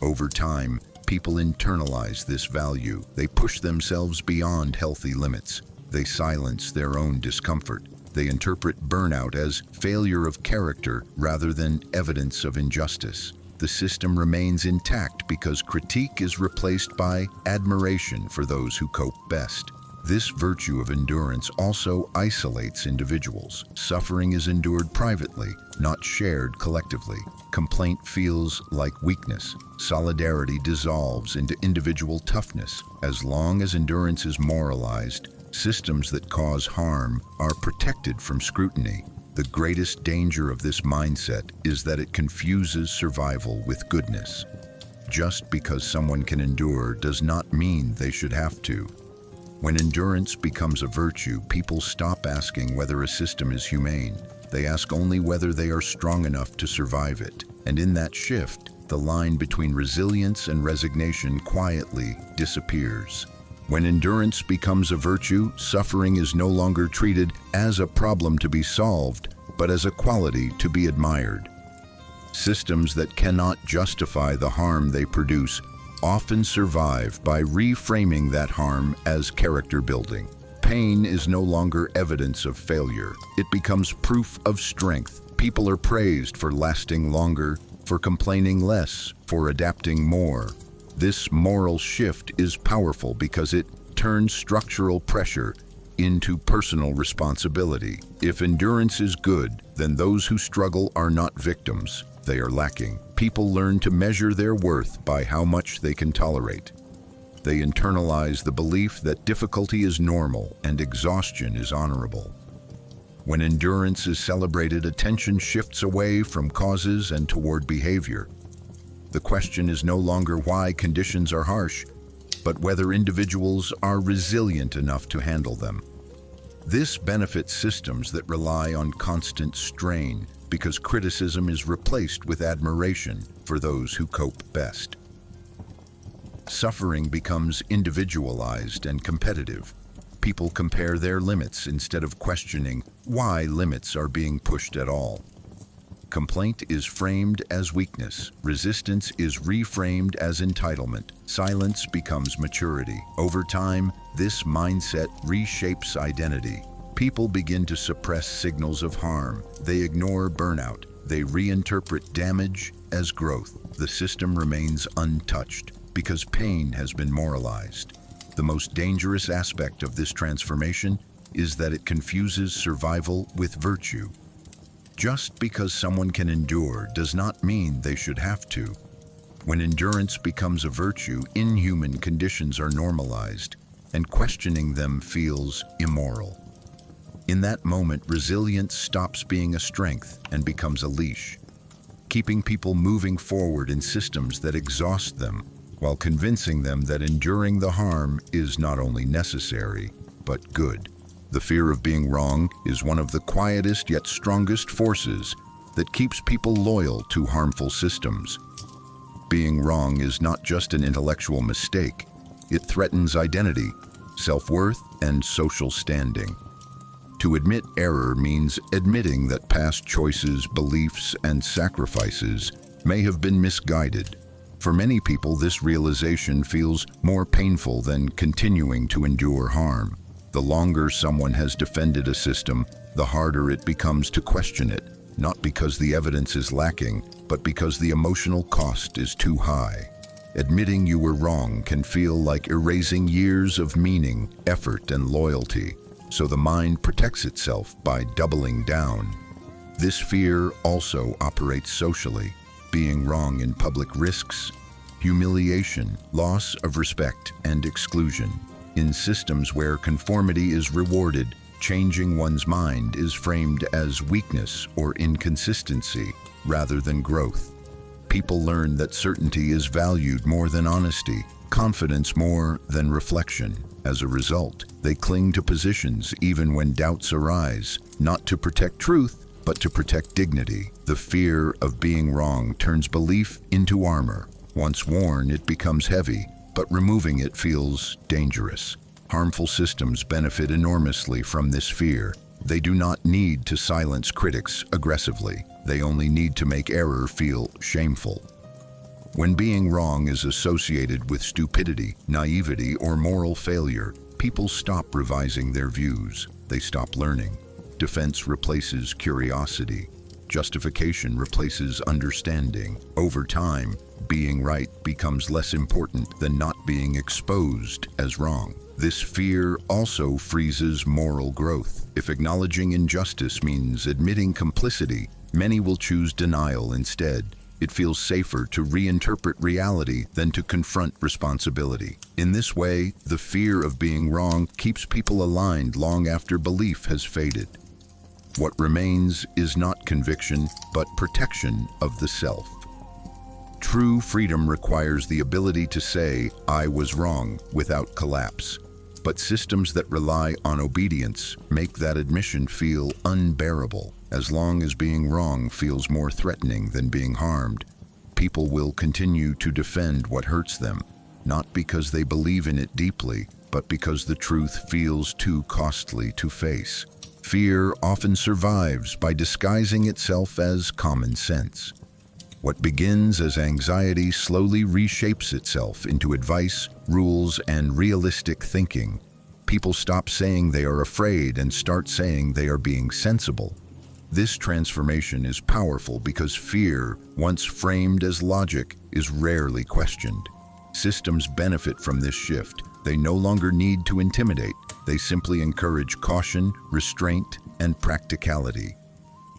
Over time, people internalize this value. They push themselves beyond healthy limits. They silence their own discomfort. They interpret burnout as failure of character rather than evidence of injustice. The system remains intact because critique is replaced by admiration for those who cope best. This virtue of endurance also isolates individuals. Suffering is endured privately, not shared collectively. Complaint feels like weakness. Solidarity dissolves into individual toughness. As long as endurance is moralized, systems that cause harm are protected from scrutiny. The greatest danger of this mindset is that it confuses survival with goodness. Just because someone can endure does not mean they should have to. When endurance becomes a virtue, people stop asking whether a system is humane. They ask only whether they are strong enough to survive it. And in that shift, the line between resilience and resignation quietly disappears. When endurance becomes a virtue, suffering is no longer treated as a problem to be solved, but as a quality to be admired. Systems that cannot justify the harm they produce often survive by reframing that harm as character building. Pain is no longer evidence of failure. It becomes proof of strength. People are praised for lasting longer, for complaining less, for adapting more. This moral shift is powerful because it turns structural pressure into personal responsibility. If endurance is good, then those who struggle are not victims. They are lacking. People learn to measure their worth by how much they can tolerate. They internalize the belief that difficulty is normal and exhaustion is honorable. When endurance is celebrated, attention shifts away from causes and toward behavior. The question is no longer why conditions are harsh, but whether individuals are resilient enough to handle them. This benefits systems that rely on constant strain because criticism is replaced with admiration for those who cope best. Suffering becomes individualized and competitive. People compare their limits instead of questioning why limits are being pushed at all. Complaint is framed as weakness. Resistance is reframed as entitlement. Silence becomes maturity. Over time, this mindset reshapes identity. People begin to suppress signals of harm. They ignore burnout. They reinterpret damage as growth. The system remains untouched because pain has been moralized. The most dangerous aspect of this transformation is that it confuses survival with virtue. Just because someone can endure does not mean they should have to. When endurance becomes a virtue, inhuman conditions are normalized, and questioning them feels immoral. In that moment, resilience stops being a strength and becomes a leash, keeping people moving forward in systems that exhaust them, while convincing them that enduring the harm is not only necessary, but good. The fear of being wrong is one of the quietest yet strongest forces that keeps people loyal to harmful systems. Being wrong is not just an intellectual mistake. It threatens identity, self-worth, and social standing. To admit error means admitting that past choices, beliefs, and sacrifices may have been misguided. For many people, this realization feels more painful than continuing to endure harm. The longer someone has defended a system, the harder it becomes to question it, not because the evidence is lacking, but because the emotional cost is too high. Admitting you were wrong can feel like erasing years of meaning, effort, and loyalty, so the mind protects itself by doubling down. This fear also operates socially. Being wrong in public risks humiliation, loss of respect, and exclusion. In systems where conformity is rewarded, changing one's mind is framed as weakness or inconsistency rather than growth. People learn that certainty is valued more than honesty, confidence more than reflection. As a result, they cling to positions even when doubts arise, not to protect truth, but to protect dignity. The fear of being wrong turns belief into armor. Once worn, it becomes heavy, but removing it feels dangerous. Harmful systems benefit enormously from this fear. They do not need to silence critics aggressively. They only need to make error feel shameful. When being wrong is associated with stupidity, naivety, or moral failure, people stop revising their views. They stop learning. Defense replaces curiosity. Justification replaces understanding. Over time, being right becomes less important than not being exposed as wrong. This fear also freezes moral growth. If acknowledging injustice means admitting complicity, many will choose denial instead. It feels safer to reinterpret reality than to confront responsibility. In this way, the fear of being wrong keeps people aligned long after belief has faded. What remains is not conviction, but protection of the self. True freedom requires the ability to say, "I was wrong," without collapse. But systems that rely on obedience make that admission feel unbearable. As long as being wrong feels more threatening than being harmed, people will continue to defend what hurts them, not because they believe in it deeply, but because the truth feels too costly to face. Fear often survives by disguising itself as common sense. What begins as anxiety slowly reshapes itself into advice, rules, and realistic thinking. People stop saying they are afraid and start saying they are being sensible. This transformation is powerful because fear, once framed as logic, is rarely questioned. Systems benefit from this shift. They no longer need to intimidate. They simply encourage caution, restraint, and practicality.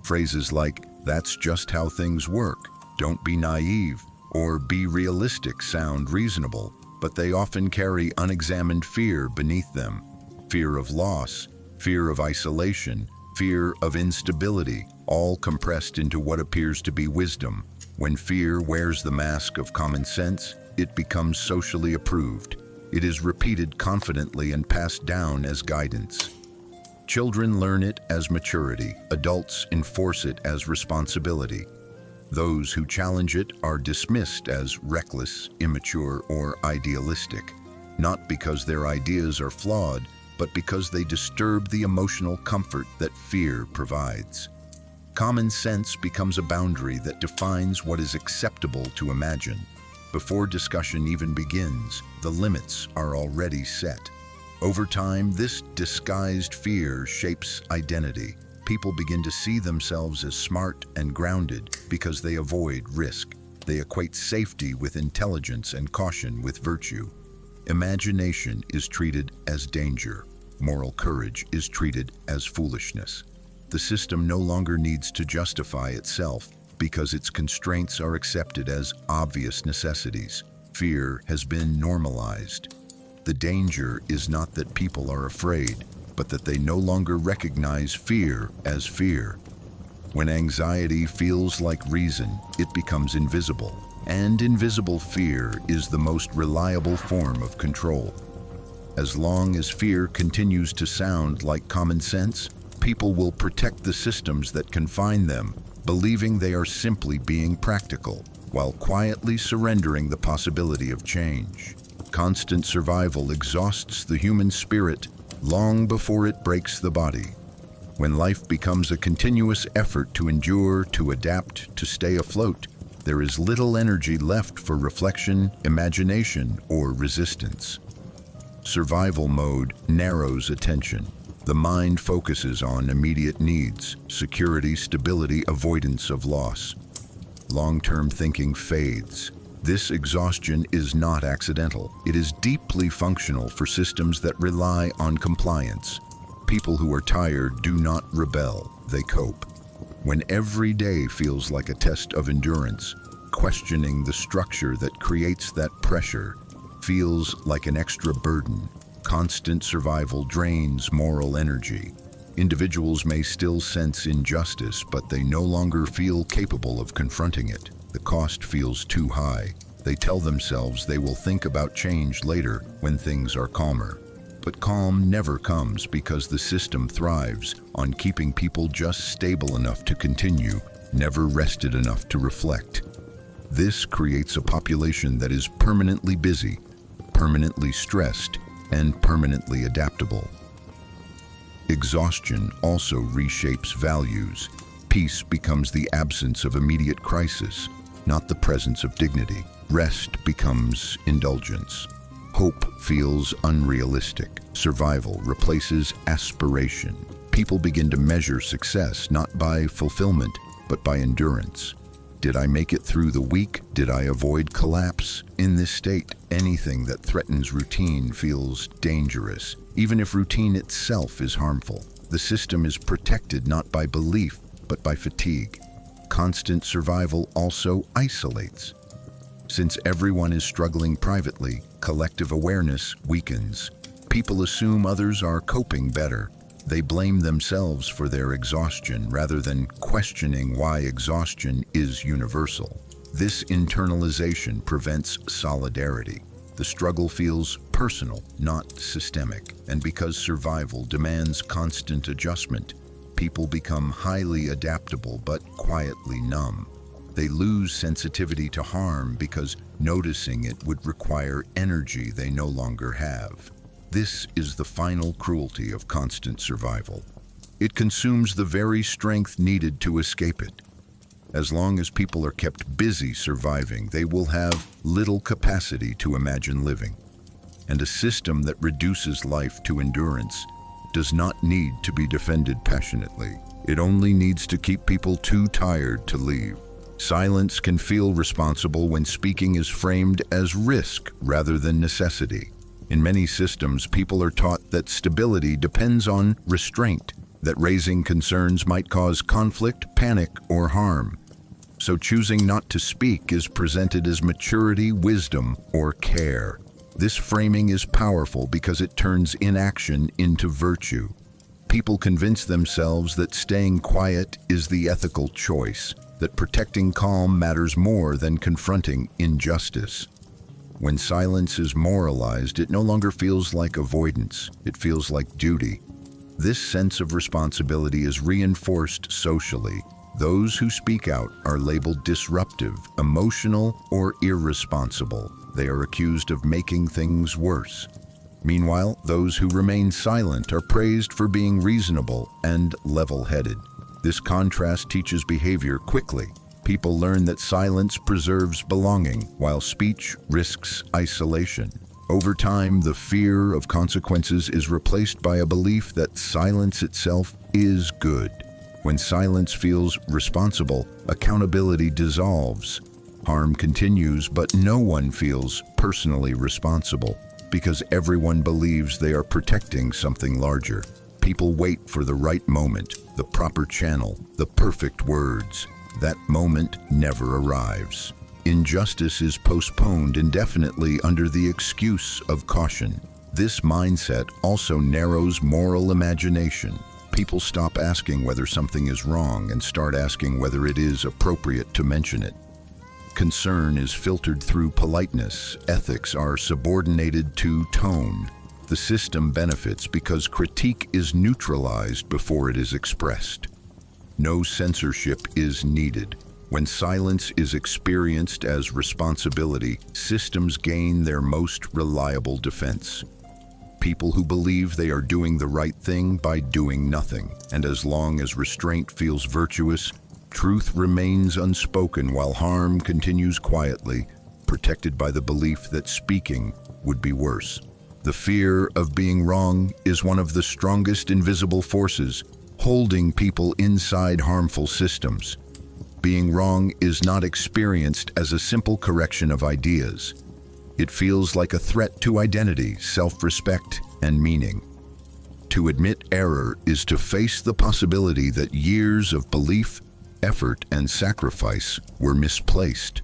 Phrases like, "That's just how things work," "Don't be naive," or "Be realistic" sound reasonable, but they often carry unexamined fear beneath them. Fear of loss, fear of isolation, fear of instability, all compressed into what appears to be wisdom. When fear wears the mask of common sense, it becomes socially approved. It is repeated confidently and passed down as guidance. Children learn it as maturity. Adults enforce it as responsibility. Those who challenge it are dismissed as reckless, immature, or idealistic, not because their ideas are flawed, but because they disturb the emotional comfort that fear provides. Common sense becomes a boundary that defines what is acceptable to imagine. Before discussion even begins, the limits are already set. Over time, this disguised fear shapes identity. People begin to see themselves as smart and grounded because they avoid risk. They equate safety with intelligence and caution with virtue. Imagination is treated as danger. Moral courage is treated as foolishness. The system no longer needs to justify itself because its constraints are accepted as obvious necessities. Fear has been normalized. The danger is not that people are afraid, but that they no longer recognize fear as fear. When anxiety feels like reason, it becomes invisible. And invisible fear is the most reliable form of control. As long as fear continues to sound like common sense, people will protect the systems that confine them, believing they are simply being practical, while quietly surrendering the possibility of change. Constant survival exhausts the human spirit long before it breaks the body. When life becomes a continuous effort to endure, to adapt, to stay afloat, there is little energy left for reflection, imagination, or resistance. Survival mode narrows attention. The mind focuses on immediate needs, security, stability, avoidance of loss. Long-term thinking fades. This exhaustion is not accidental. It is deeply functional for systems that rely on compliance. People who are tired do not rebel, they cope. When every day feels like a test of endurance, questioning the structure that creates that pressure feels like an extra burden. Constant survival drains moral energy. Individuals may still sense injustice, but they no longer feel capable of confronting it. The cost feels too high. They tell themselves they will think about change later when things are calmer. But calm never comes because the system thrives on keeping people just stable enough to continue, never rested enough to reflect. This creates a population that is permanently busy, permanently stressed, and permanently adaptable. Exhaustion also reshapes values. Peace becomes the absence of immediate crisis, not the presence of dignity. Rest becomes indulgence. Hope feels unrealistic. Survival replaces aspiration. People begin to measure success not by fulfillment, but by endurance. Did I make it through the week? Did I avoid collapse? In this state, anything that threatens routine feels dangerous, even if routine itself is harmful. The system is protected not by belief, but by fatigue. Constant survival also isolates. Since everyone is struggling privately, collective awareness weakens. People assume others are coping better. They blame themselves for their exhaustion rather than questioning why exhaustion is universal. This internalization prevents solidarity. The struggle feels personal, not systemic. And because survival demands constant adjustment, people become highly adaptable but quietly numb. They lose sensitivity to harm because noticing it would require energy they no longer have. This is the final cruelty of constant survival. It consumes the very strength needed to escape it. As long as people are kept busy surviving, they will have little capacity to imagine living. And a system that reduces life to endurance does not need to be defended passionately. It only needs to keep people too tired to leave. Silence can feel responsible when speaking is framed as risk rather than necessity. In many systems, people are taught that stability depends on restraint, that raising concerns might cause conflict, panic, or harm. So choosing not to speak is presented as maturity, wisdom, or care. This framing is powerful because it turns inaction into virtue. People convince themselves that staying quiet is the ethical choice, that protecting calm matters more than confronting injustice. When silence is moralized, it no longer feels like avoidance, it feels like duty. This sense of responsibility is reinforced socially. Those who speak out are labeled disruptive, emotional, or irresponsible. They are accused of making things worse. Meanwhile, those who remain silent are praised for being reasonable and level-headed. This contrast teaches behavior quickly. People learn that silence preserves belonging, while speech risks isolation. Over time, the fear of consequences is replaced by a belief that silence itself is good. When silence feels responsible, accountability dissolves. Harm continues, but no one feels personally responsible because everyone believes they are protecting something larger. People wait for the right moment, the proper channel, the perfect words. That moment never arrives. Injustice is postponed indefinitely under the excuse of caution. This mindset also narrows moral imagination. People stop asking whether something is wrong and start asking whether it is appropriate to mention it. Concern is filtered through politeness. Ethics are subordinated to tone. The system benefits because critique is neutralized before it is expressed. No censorship is needed. When silence is experienced as responsibility, systems gain their most reliable defense. People who believe they are doing the right thing by doing nothing. And as long as restraint feels virtuous, truth remains unspoken while harm continues quietly, protected by the belief that speaking would be worse. The fear of being wrong is one of the strongest invisible forces holding people inside harmful systems. Being wrong is not experienced as a simple correction of ideas. It feels like a threat to identity, self-respect, and meaning. To admit error is to face the possibility that years of belief, effort, and sacrifice were misplaced.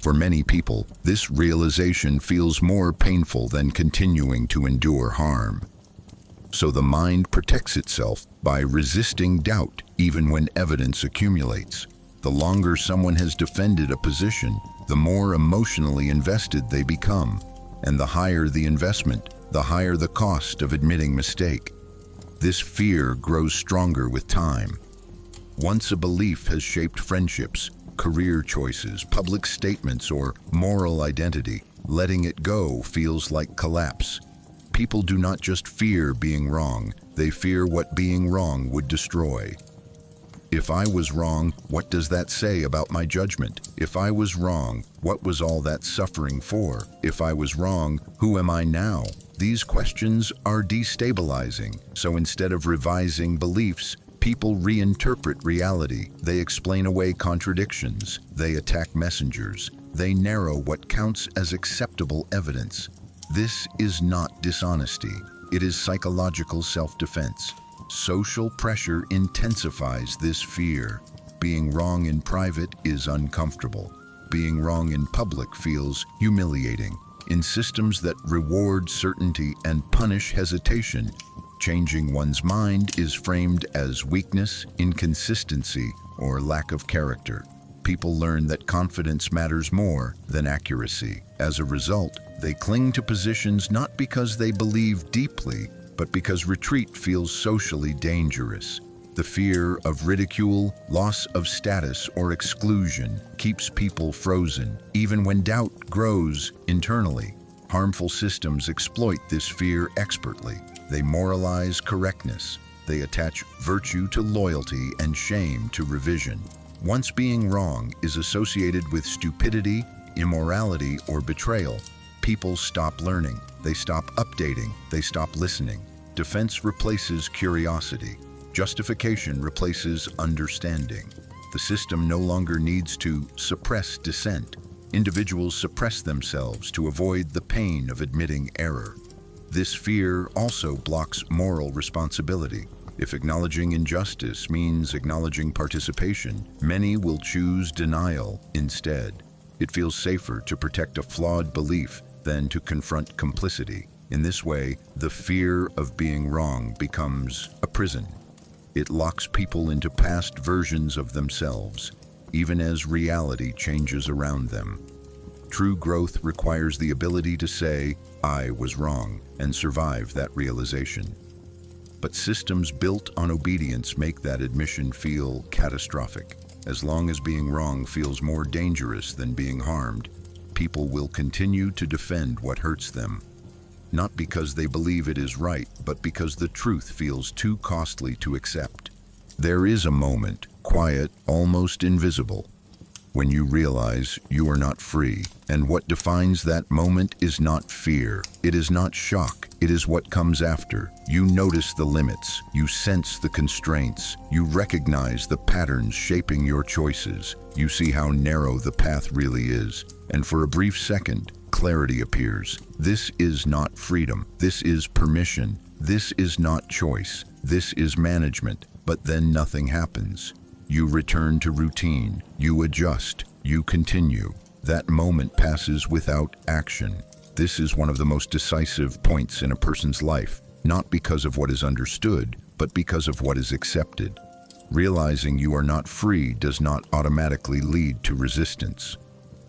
For many people, this realization feels more painful than continuing to endure harm. So the mind protects itself by resisting doubt even when evidence accumulates. The longer someone has defended a position, the more emotionally invested they become. And the higher the investment, the higher the cost of admitting mistake. This fear grows stronger with time. Once a belief has shaped friendships, career choices, public statements, or moral identity, letting it go feels like collapse. People do not just fear being wrong, they fear what being wrong would destroy. If I was wrong, what does that say about my judgment? If I was wrong, what was all that suffering for? If I was wrong, who am I now? These questions are destabilizing, so instead of revising beliefs, people reinterpret reality. They explain away contradictions. They attack messengers. They narrow what counts as acceptable evidence. This is not dishonesty. It is psychological self-defense. Social pressure intensifies this fear. Being wrong in private is uncomfortable. Being wrong in public feels humiliating. In systems that reward certainty and punish hesitation, changing one's mind is framed as weakness, inconsistency, or lack of character. People learn that confidence matters more than accuracy. As a result, they cling to positions not because they believe deeply, but because retreat feels socially dangerous. The fear of ridicule, loss of status, or exclusion keeps people frozen. Even when doubt grows internally, harmful systems exploit this fear expertly. They moralize correctness. They attach virtue to loyalty and shame to revision. Once being wrong is associated with stupidity, immorality, or betrayal, people stop learning. They stop updating. They stop listening. Defense replaces curiosity. Justification replaces understanding. The system no longer needs to suppress dissent. Individuals suppress themselves to avoid the pain of admitting error. This fear also blocks moral responsibility. If acknowledging injustice means acknowledging participation, many will choose denial instead. It feels safer to protect a flawed belief than to confront complicity. In this way, the fear of being wrong becomes a prison. It locks people into past versions of themselves, even as reality changes around them. True growth requires the ability to say, "I was wrong," and survive that realization. But systems built on obedience make that admission feel catastrophic. As long as being wrong feels more dangerous than being harmed, people will continue to defend what hurts them. Not because they believe it is right, but because the truth feels too costly to accept. There is a moment, quiet, almost invisible, when you realize you are not free. And what defines that moment is not fear. It is not shock. It is what comes after. You notice the limits. You sense the constraints. You recognize the patterns shaping your choices. You see how narrow the path really is. And for a brief second, clarity appears. This is not freedom. This is permission. This is not choice. This is management. But then nothing happens. You return to routine. You adjust. You continue. That moment passes without action. This is one of the most decisive points in a person's life, not because of what is understood, but because of what is accepted. Realizing you are not free does not automatically lead to resistance.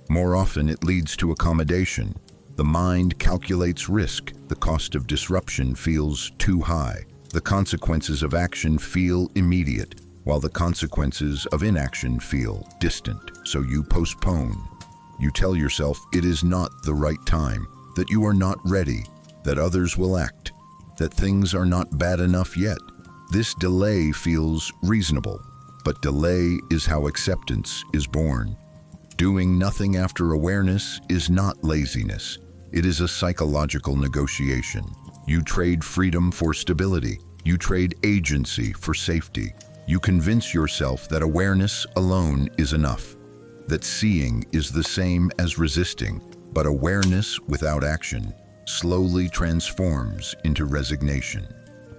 More often, it leads to accommodation. The mind calculates risk. The cost of disruption feels too high. The consequences of action feel immediate, while the consequences of inaction feel distant. So you postpone. You tell yourself it is not the right time, that you are not ready, that others will act, that things are not bad enough yet. This delay feels reasonable, but delay is how acceptance is born. Doing nothing after awareness is not laziness. It is a psychological negotiation. You trade freedom for stability. You trade agency for safety. You convince yourself that awareness alone is enough, that seeing is the same as resisting, but awareness without action slowly transforms into resignation.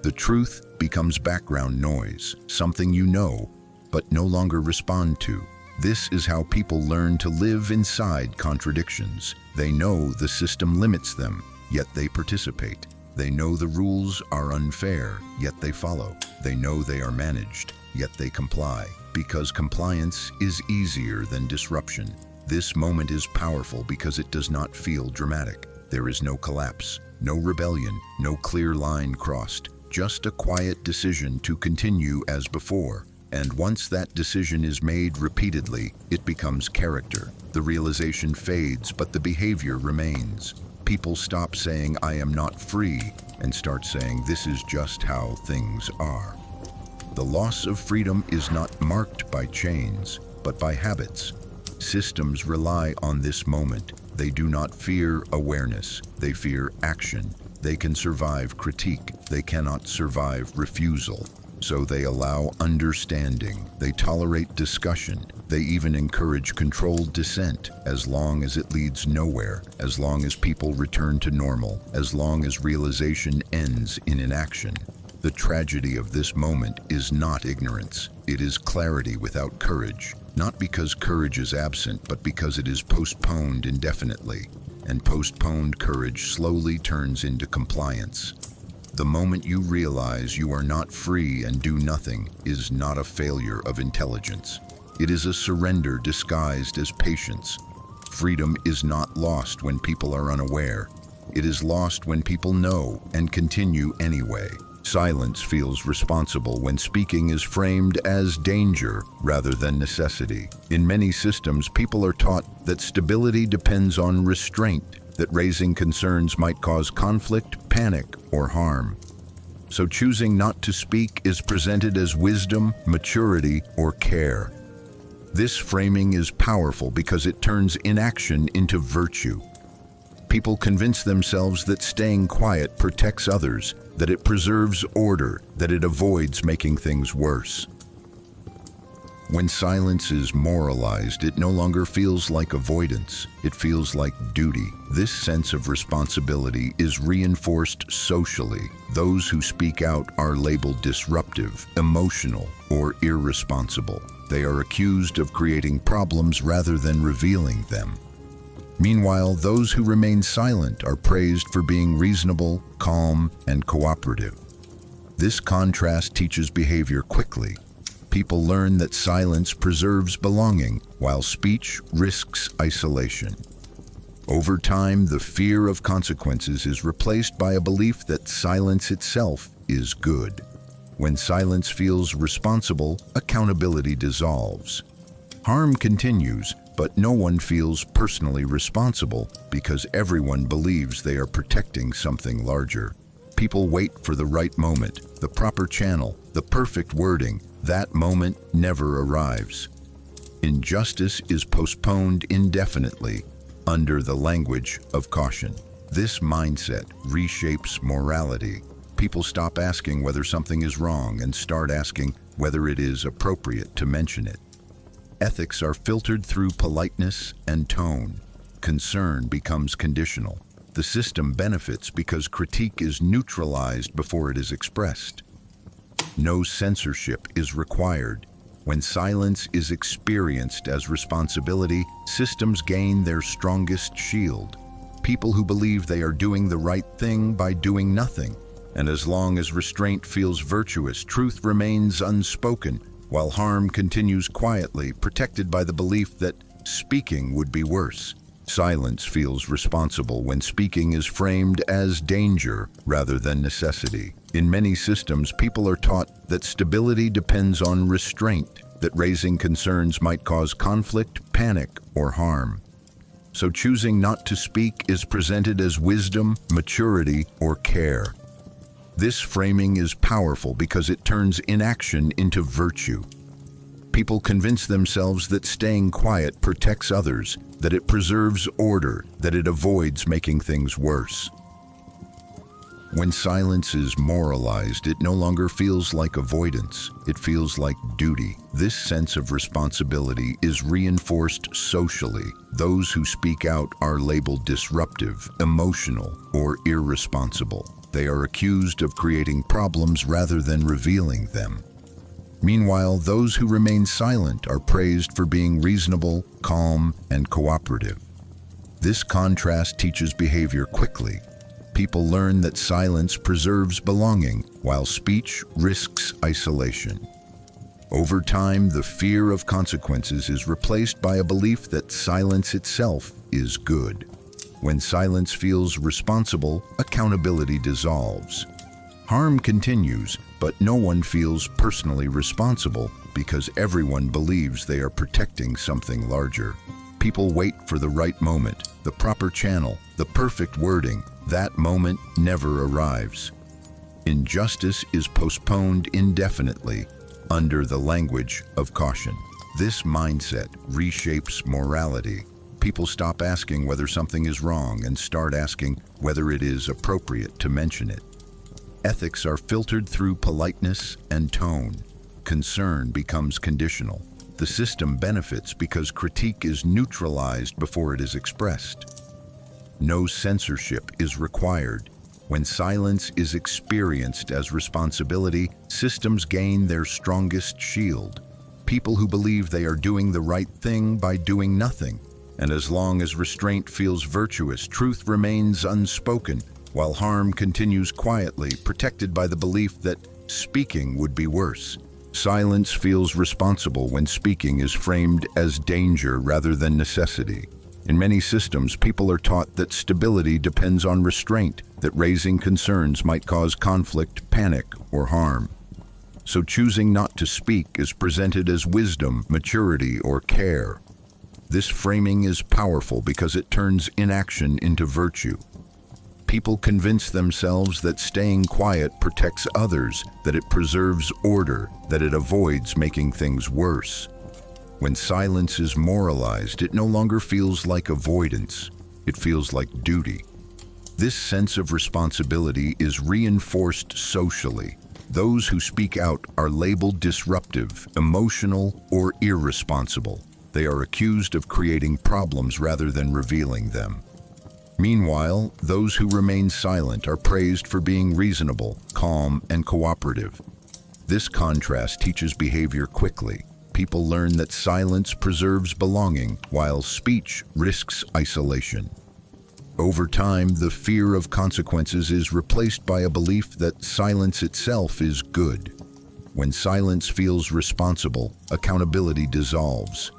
The truth becomes background noise, something you know, but no longer respond to. This is how people learn to live inside contradictions. They know the system limits them, yet they participate. They know the rules are unfair, yet they follow. They know they are managed, yet they comply, because compliance is easier than disruption. This moment is powerful because it does not feel dramatic. There is no collapse, no rebellion, no clear line crossed, just a quiet decision to continue as before. And once that decision is made repeatedly, it becomes character. The realization fades, but the behavior remains. People stop saying, "I am not free," and start saying, "This is just how things are." The loss of freedom is not marked by chains, but by habits. Systems rely on this moment. They do not fear awareness. They fear action. They can survive critique. They cannot survive refusal. So they allow understanding. They tolerate discussion. They even encourage controlled dissent, as long as it leads nowhere, as long as people return to normal, as long as realization ends in inaction. The tragedy of this moment is not ignorance. It is clarity without courage. Not because courage is absent, but because it is postponed indefinitely. And postponed courage slowly turns into compliance. The moment you realize you are not free and do nothing is not a failure of intelligence. It is a surrender disguised as patience. Freedom is not lost when people are unaware. It is lost when people know and continue anyway. Silence feels responsible when speaking is framed as danger rather than necessity. In many systems, people are taught that stability depends on restraint, that raising concerns might cause conflict, panic, or harm. So choosing not to speak is presented as wisdom, maturity, or care. This framing is powerful because it turns inaction into virtue. People convince themselves that staying quiet protects others, that it preserves order, that it avoids making things worse. When silence is moralized, it no longer feels like avoidance. It feels like duty. This sense of responsibility is reinforced socially. Those who speak out are labeled disruptive, emotional, or irresponsible. They are accused of creating problems rather than revealing them. Meanwhile, those who remain silent are praised for being reasonable, calm, and cooperative. This contrast teaches behavior quickly. People learn that silence preserves belonging, while speech risks isolation. Over time, the fear of consequences is replaced by a belief that silence itself is good. When silence feels responsible, accountability dissolves. Harm continues, but no one feels personally responsible because everyone believes they are protecting something larger. People wait for the right moment, the proper channel, the perfect wording. That moment never arrives. Injustice is postponed indefinitely under the language of caution. This mindset reshapes morality. People stop asking whether something is wrong and start asking whether it is appropriate to mention it. Ethics are filtered through politeness and tone. Concern becomes conditional. The system benefits because critique is neutralized before it is expressed. No censorship is required. When silence is experienced as responsibility, systems gain their strongest shield. People who believe they are doing the right thing by doing nothing. And as long as restraint feels virtuous, truth remains unspoken, while harm continues quietly, protected by the belief that speaking would be worse. Silence feels responsible when speaking is framed as danger rather than necessity. In many systems, people are taught that stability depends on restraint, that raising concerns might cause conflict, panic, or harm. So choosing not to speak is presented as wisdom, maturity, or care. This framing is powerful because it turns inaction into virtue. People convince themselves that staying quiet protects others, that it preserves order, that it avoids making things worse. When silence is moralized, it no longer feels like avoidance. It feels like duty. This sense of responsibility is reinforced socially. Those who speak out are labeled disruptive, emotional, or irresponsible. They are accused of creating problems rather than revealing them. Meanwhile, those who remain silent are praised for being reasonable, calm, and cooperative. This contrast teaches behavior quickly. People learn that silence preserves belonging, while speech risks isolation. Over time, the fear of consequences is replaced by a belief that silence itself is good. When silence feels responsible, accountability dissolves. Harm continues, but no one feels personally responsible because everyone believes they are protecting something larger. People wait for the right moment, the proper channel, the perfect wording. That moment never arrives. Injustice is postponed indefinitely under the language of caution. This mindset reshapes morality. People stop asking whether something is wrong and start asking whether it is appropriate to mention it. Ethics are filtered through politeness and tone. Concern becomes conditional. The system benefits because critique is neutralized before it is expressed. No censorship is required. When silence is experienced as responsibility, systems gain their strongest shield. People who believe they are doing the right thing by doing nothing. And as long as restraint feels virtuous, truth remains unspoken, while harm continues quietly, protected by the belief that speaking would be worse. Silence feels responsible when speaking is framed as danger rather than necessity. In many systems, people are taught that stability depends on restraint, that raising concerns might cause conflict, panic, or harm. So choosing not to speak is presented as wisdom, maturity, or care. This framing is powerful because it turns inaction into virtue. People convince themselves that staying quiet protects others, that it preserves order, that it avoids making things worse. When silence is moralized, it no longer feels like avoidance. It feels like duty. This sense of responsibility is reinforced socially. Those who speak out are labeled disruptive, emotional, or irresponsible. They are accused of creating problems rather than revealing them. Meanwhile, those who remain silent are praised for being reasonable, calm, and cooperative. This contrast teaches behavior quickly. People learn that silence preserves belonging, while speech risks isolation. Over time, the fear of consequences is replaced by a belief that silence itself is good. When silence feels responsible, accountability dissolves.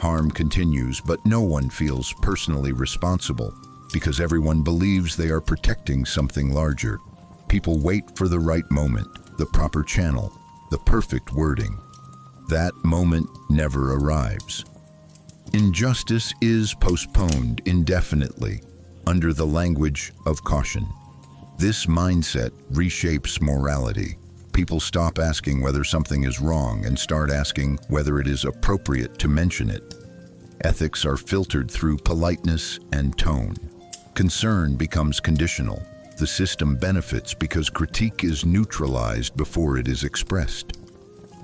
Harm continues, but no one feels personally responsible because everyone believes they are protecting something larger. People wait for the right moment, the proper channel, the perfect wording. That moment never arrives. Injustice is postponed indefinitely under the language of caution. This mindset reshapes morality. People stop asking whether something is wrong and start asking whether it is appropriate to mention it. Ethics are filtered through politeness and tone. Concern becomes conditional. The system benefits because critique is neutralized before it is expressed.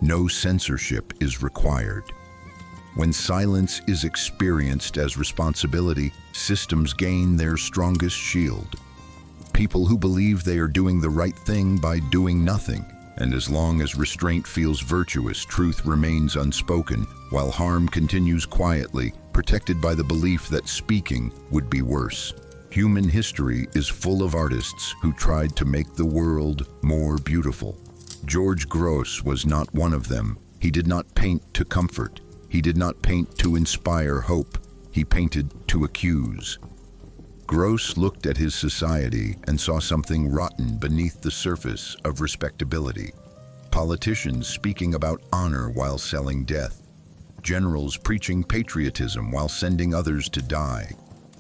No censorship is required. When silence is experienced as responsibility, systems gain their strongest shield. People who believe they are doing the right thing by doing nothing. And as long as restraint feels virtuous, truth remains unspoken, while harm continues quietly, protected by the belief that speaking would be worse. Human history is full of artists who tried to make the world more beautiful. George Grosz was not one of them. He did not paint to comfort. He did not paint to inspire hope. He painted to accuse. Grosz looked at his society and saw something rotten beneath the surface of respectability. Politicians speaking about honor while selling death. Generals preaching patriotism while sending others to die.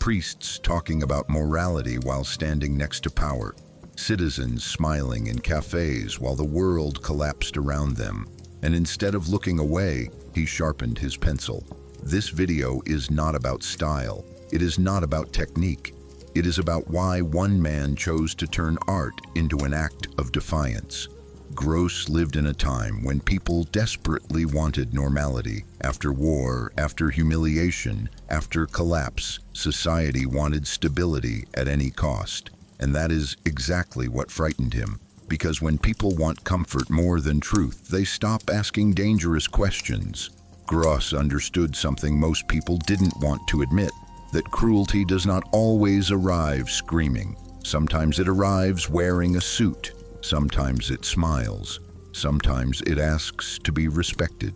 Priests talking about morality while standing next to power. Citizens smiling in cafes while the world collapsed around them. And instead of looking away, he sharpened his pencil. This video is not about style. It is not about technique. It is about why one man chose to turn art into an act of defiance. Grosz lived in a time when people desperately wanted normality. After war, after humiliation, after collapse, society wanted stability at any cost. And that is exactly what frightened him. Because when people want comfort more than truth, they stop asking dangerous questions. Gross understood something most people didn't want to admit, that cruelty does not always arrive screaming. Sometimes it arrives wearing a suit. Sometimes it smiles. Sometimes it asks to be respected.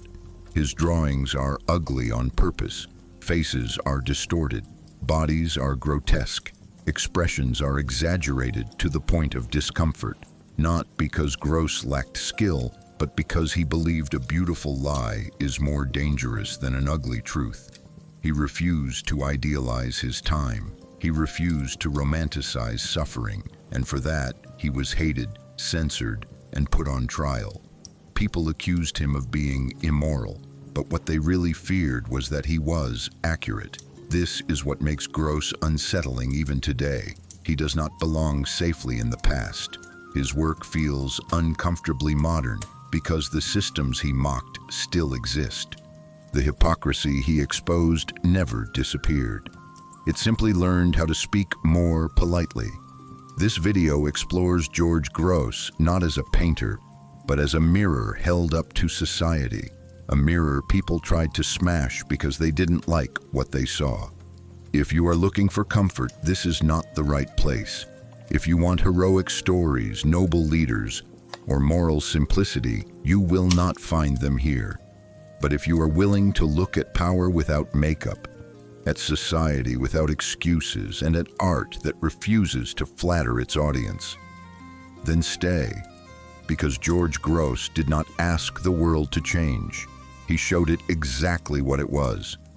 His drawings are ugly on purpose. Faces are distorted. Bodies are grotesque. Expressions are exaggerated to the point of discomfort. Not because Gross lacked skill, but because he believed a beautiful lie is more dangerous than an ugly truth. He refused to idealize his time. He refused to romanticize suffering, and for that, he was hated, censored, and put on trial. People accused him of being immoral, but what they really feared was that he was accurate. This is what makes Gross unsettling even today. He does not belong safely in the past. His work feels uncomfortably modern because the systems he mocked still exist. The hypocrisy he exposed never disappeared. It simply learned how to speak more politely. This video explores George Gross not as a painter, but as a mirror held up to society. A mirror people tried to smash because they didn't like what they saw. If you are looking for comfort, this is not the right place. If you want heroic stories, noble leaders, or moral simplicity, you will not find them here. But if you are willing to look at power without makeup, at society without excuses, and at art that refuses to flatter its audience, then stay. Because George Gross did not ask the world to change. He showed it exactly what it was.